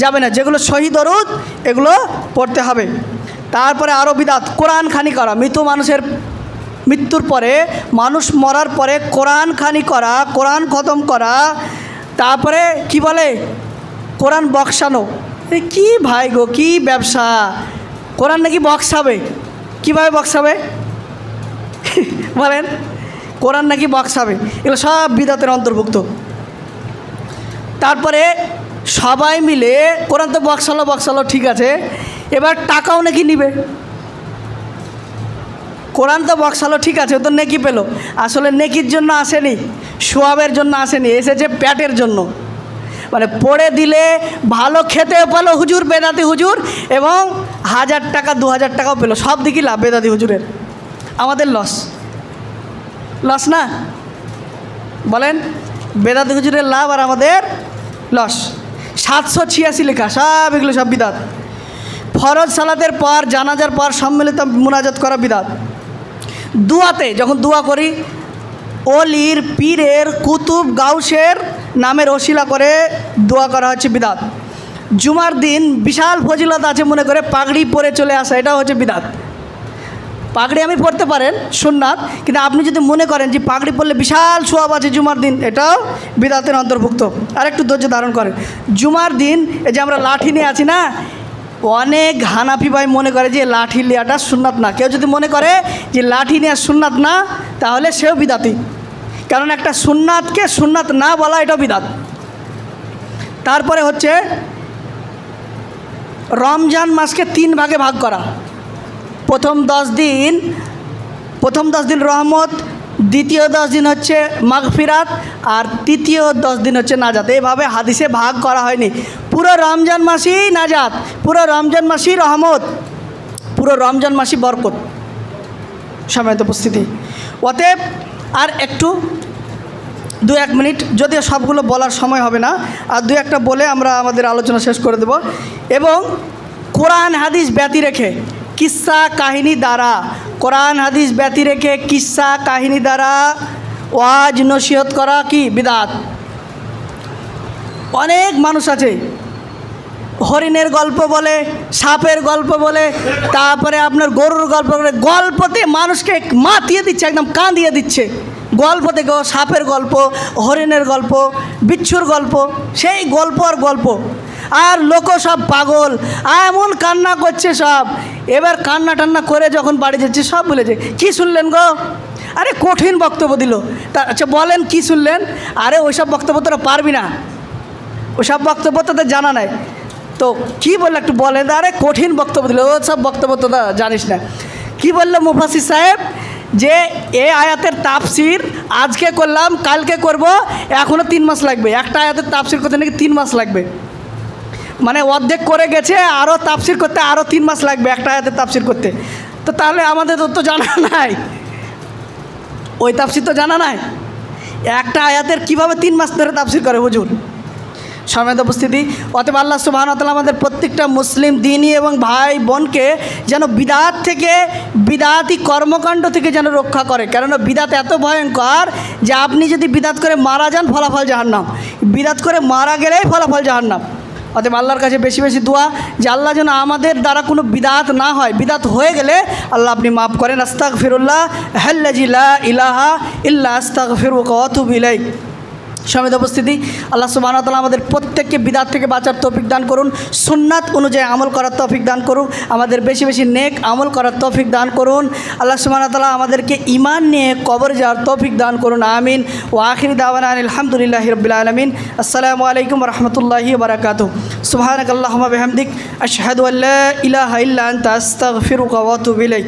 যাবে না। যেগুলো সহি দরুদ এগুলো পড়তে হবে। তারপরে আরও বিদআত কোরআন খানি করা, মৃত্যুর পরে, মানুষ মরার পরে কোরআন খানি করা, কোরআন খতম করা। তারপরে কি বলে কোরআন বক্সানো, কি ভাই গো, কি ব্যবসা! কোরআন নাকি বক্সাবে, কীভাবে বক্সাবে বলেন? কোরআন নাকি বক্সাবে, এগুলো সব বিদআতের অন্তর্ভুক্ত। তারপরে সবাই মিলে কোরআন তো বক্সালো ঠিক আছে, এবার টাকাও নাকি নিবে। কোরআন তো বক্সালো ঠিক আছে, ও তো নেকি পেল, আসলে নেকির জন্য আসেনি, সোয়াবের জন্য আসেনি, এসেছে প্যাটের জন্য। মানে পড়ে দিলে ভালো খেতে পেলো হুজুর, বেদাতি হুজুর, এবং 1000 টাকা 2000 টাকাও পেলো, সব দিকই লাভ বেদাতি হুজুরের। আমাদের লস না, বলেন? বেদাতি হুজুরের লাভ আর আমাদের লস। 786 লেখা, সব এগুলো সব বিদআত। ফরজ সালাতের পর, জানাজার পর সম্মিলিত মুনাজাত করা বিদআত। দুয়াতে যখন দোয়া করি, অলির, পীরের, কুতুব, গাউসের নামের ওসিলা করে দোয়া করা হচ্ছে বিদআত। জুমার দিন বিশাল ফজিলত আছে মনে করে পাগড়ি পরে চলে আসা, এটাও হচ্ছে বিদআত। পাগড়ি আমি পরতে পারেন সুন্নাত, কিন্তু আপনি যদি মনে করেন যে পাগড়ি পরলে বিশাল সোয়াব আছে জুমার দিন, এটাও বিদআতের অন্তর্ভুক্ত। আর একটু ধৈর্য ধারণ করেন। জুমার দিন এই যে আমরা লাঠি নিয়ে আছি না, অনেক হানাফি ভাই মনে করে যে লাঠি নেওয়াটা সুন্নাত না। কেউ যদি মনে করে যে লাঠি নেওয়া সুন্নাত না, তাহলে সেও বিদআতি, কারণ একটা সুন্নাতকে সুন্নাত না বলা এটাও বিদআত। তারপরে হচ্ছে রমজান মাসকে 3 ভাগে ভাগ করা। প্রথম 10 দিন রহমত, দ্বিতীয় 10 দিন হচ্ছে মাগফিরাত, আর তৃতীয় 10 দিন হচ্ছে নাজাত। এইভাবে হাদিসে ভাগ করা হয়নি। পুরো রমজান মাসই নাজাত, পুরো রমজান মাসই রহমত, পুরো রমজান মাসই বরকত। সম্মানিত উপস্থিতি, অতএব আর একটু 2-1 মিনিট, যদিও সবগুলো বলার সময় হবে না, আর 2-1টা বলে আমরা আমাদের আলোচনা শেষ করে দেব। এবং কোরআন হাদিস ব্যতি রেখে কিস্সা কাহিনী দ্বারা, কোরআন হাদিস ব্যতি রেখে কিস্সা কাহিনী দ্বারা ওয়াজ নসিহত করা কি বিদআত। অনেক মানুষ আছে হরিণের গল্প বলে, সাপের গল্প বলে, তারপরে আপনার গরুর গল্প বলে, গল্পতে মানুষকে মাতিয়ে দিচ্ছে, একদম কাঁদিয়ে দিচ্ছে। গল্প থেকে সাপের গল্প, হরিণের গল্প, বিচ্ছুর গল্প, সেই গল্প আর গল্প, আর লোক সব পাগল, এমন কান্না করছে সব। এবার কান্না টান্না করে যখন বাড়ি যাচ্ছে সব বলেছে, কি শুনলেন গো? আরে কঠিন বক্তব্য দিল। তা আচ্ছা বলেন কি শুনলেন? আরে ওইসব বক্তব্য তোরা পারবি না, ওইসব বক্তব্য তোদের জানা নাই তো কি বললো একটু বলেন। আরে কঠিন বক্তব্য দিল, ও সব বক্তব্য তোরা জানিস না। কি বললো মুফাসসির সাহেব? যে এই আয়াতের তাফসির আজকে করলাম, কালকে করব, এখনও 3 মাস লাগবে। একটা আয়াতের তাফসির করতে নাকি 3 মাস লাগবে, মানে অর্ধেক করে গেছে, আরও তাফসির করতে আরও 3 মাস লাগবে একটা আয়াতের তাফসির করতে। তো তাহলে আমাদের তো জানা নাই, ওই তাফসির তো জানা নাই। একটা আয়াতের কিভাবে 3 মাস ধরে তাফসির করে হুজুর? সম্মানিত উপস্থিতি, অতএব আল্লাহ সুবহানাহু ওয়া তাআলা আমাদের প্রত্যেকটা মুসলিম দিনী এবং ভাই বোনকে যেন বিদআত থেকে, বিদআতি কর্মকাণ্ড থেকে যেন রক্ষা করে। কেননা বিদআত এত ভয়ঙ্কর যে আপনি যদি বিদআত করে মারা যান ফলাফল জাহান্নাম, বিদআত করে মারা গেলেই ফলাফল জাহান্নাম। অতএব আল্লাহর কাছে বেশি বেশি দোয়া যে আল্লাহ যেন আমাদের দ্বারা কোনো বিদাত না হয়, বিদাত হয়ে গেলে আল্লাহ আপনি মাফ করেন। আস্তাগফিরুল্লাহ হাল্লাজি লা ইলাহা ইল্লা আস্তাগফিরুকা ওয়া আতুবু ইলাইক। সমিত উপস্থিতি, আল্লাহ সুবহানাহু ওয়া তাআলা আমাদের প্রত্যেককে বিদাত থেকে বাঁচার তৌফিক দান করুন, সুন্নাত অনুযায়ী আমল করার তৌফিক দান করুন, আমাদের বেশি বেশি নেক আমল করার তৌফিক দান করুন। আল্লাহ সুবহানাহু ওয়া তাআলা আমাদেরকে ঈমান নিয়ে কবর যাওয়ার তৌফিক দান করুন, আমিন। ওয়া আখিরি দাওয়ানা আলহামদুলিল্লাহি রাব্বিল আলামিন। আসসালামু আলাইকুম ওয়া রাহমাতুল্লাহি ওয়া বারাকাতুহু। সুবহানাকাল্লাহুম্মা বিহামদিক আশহাদু আল্লা ইলাহা ইল্লা আনতা আস্তাগফিরুকা ওয়া আতুবু ইলাইক।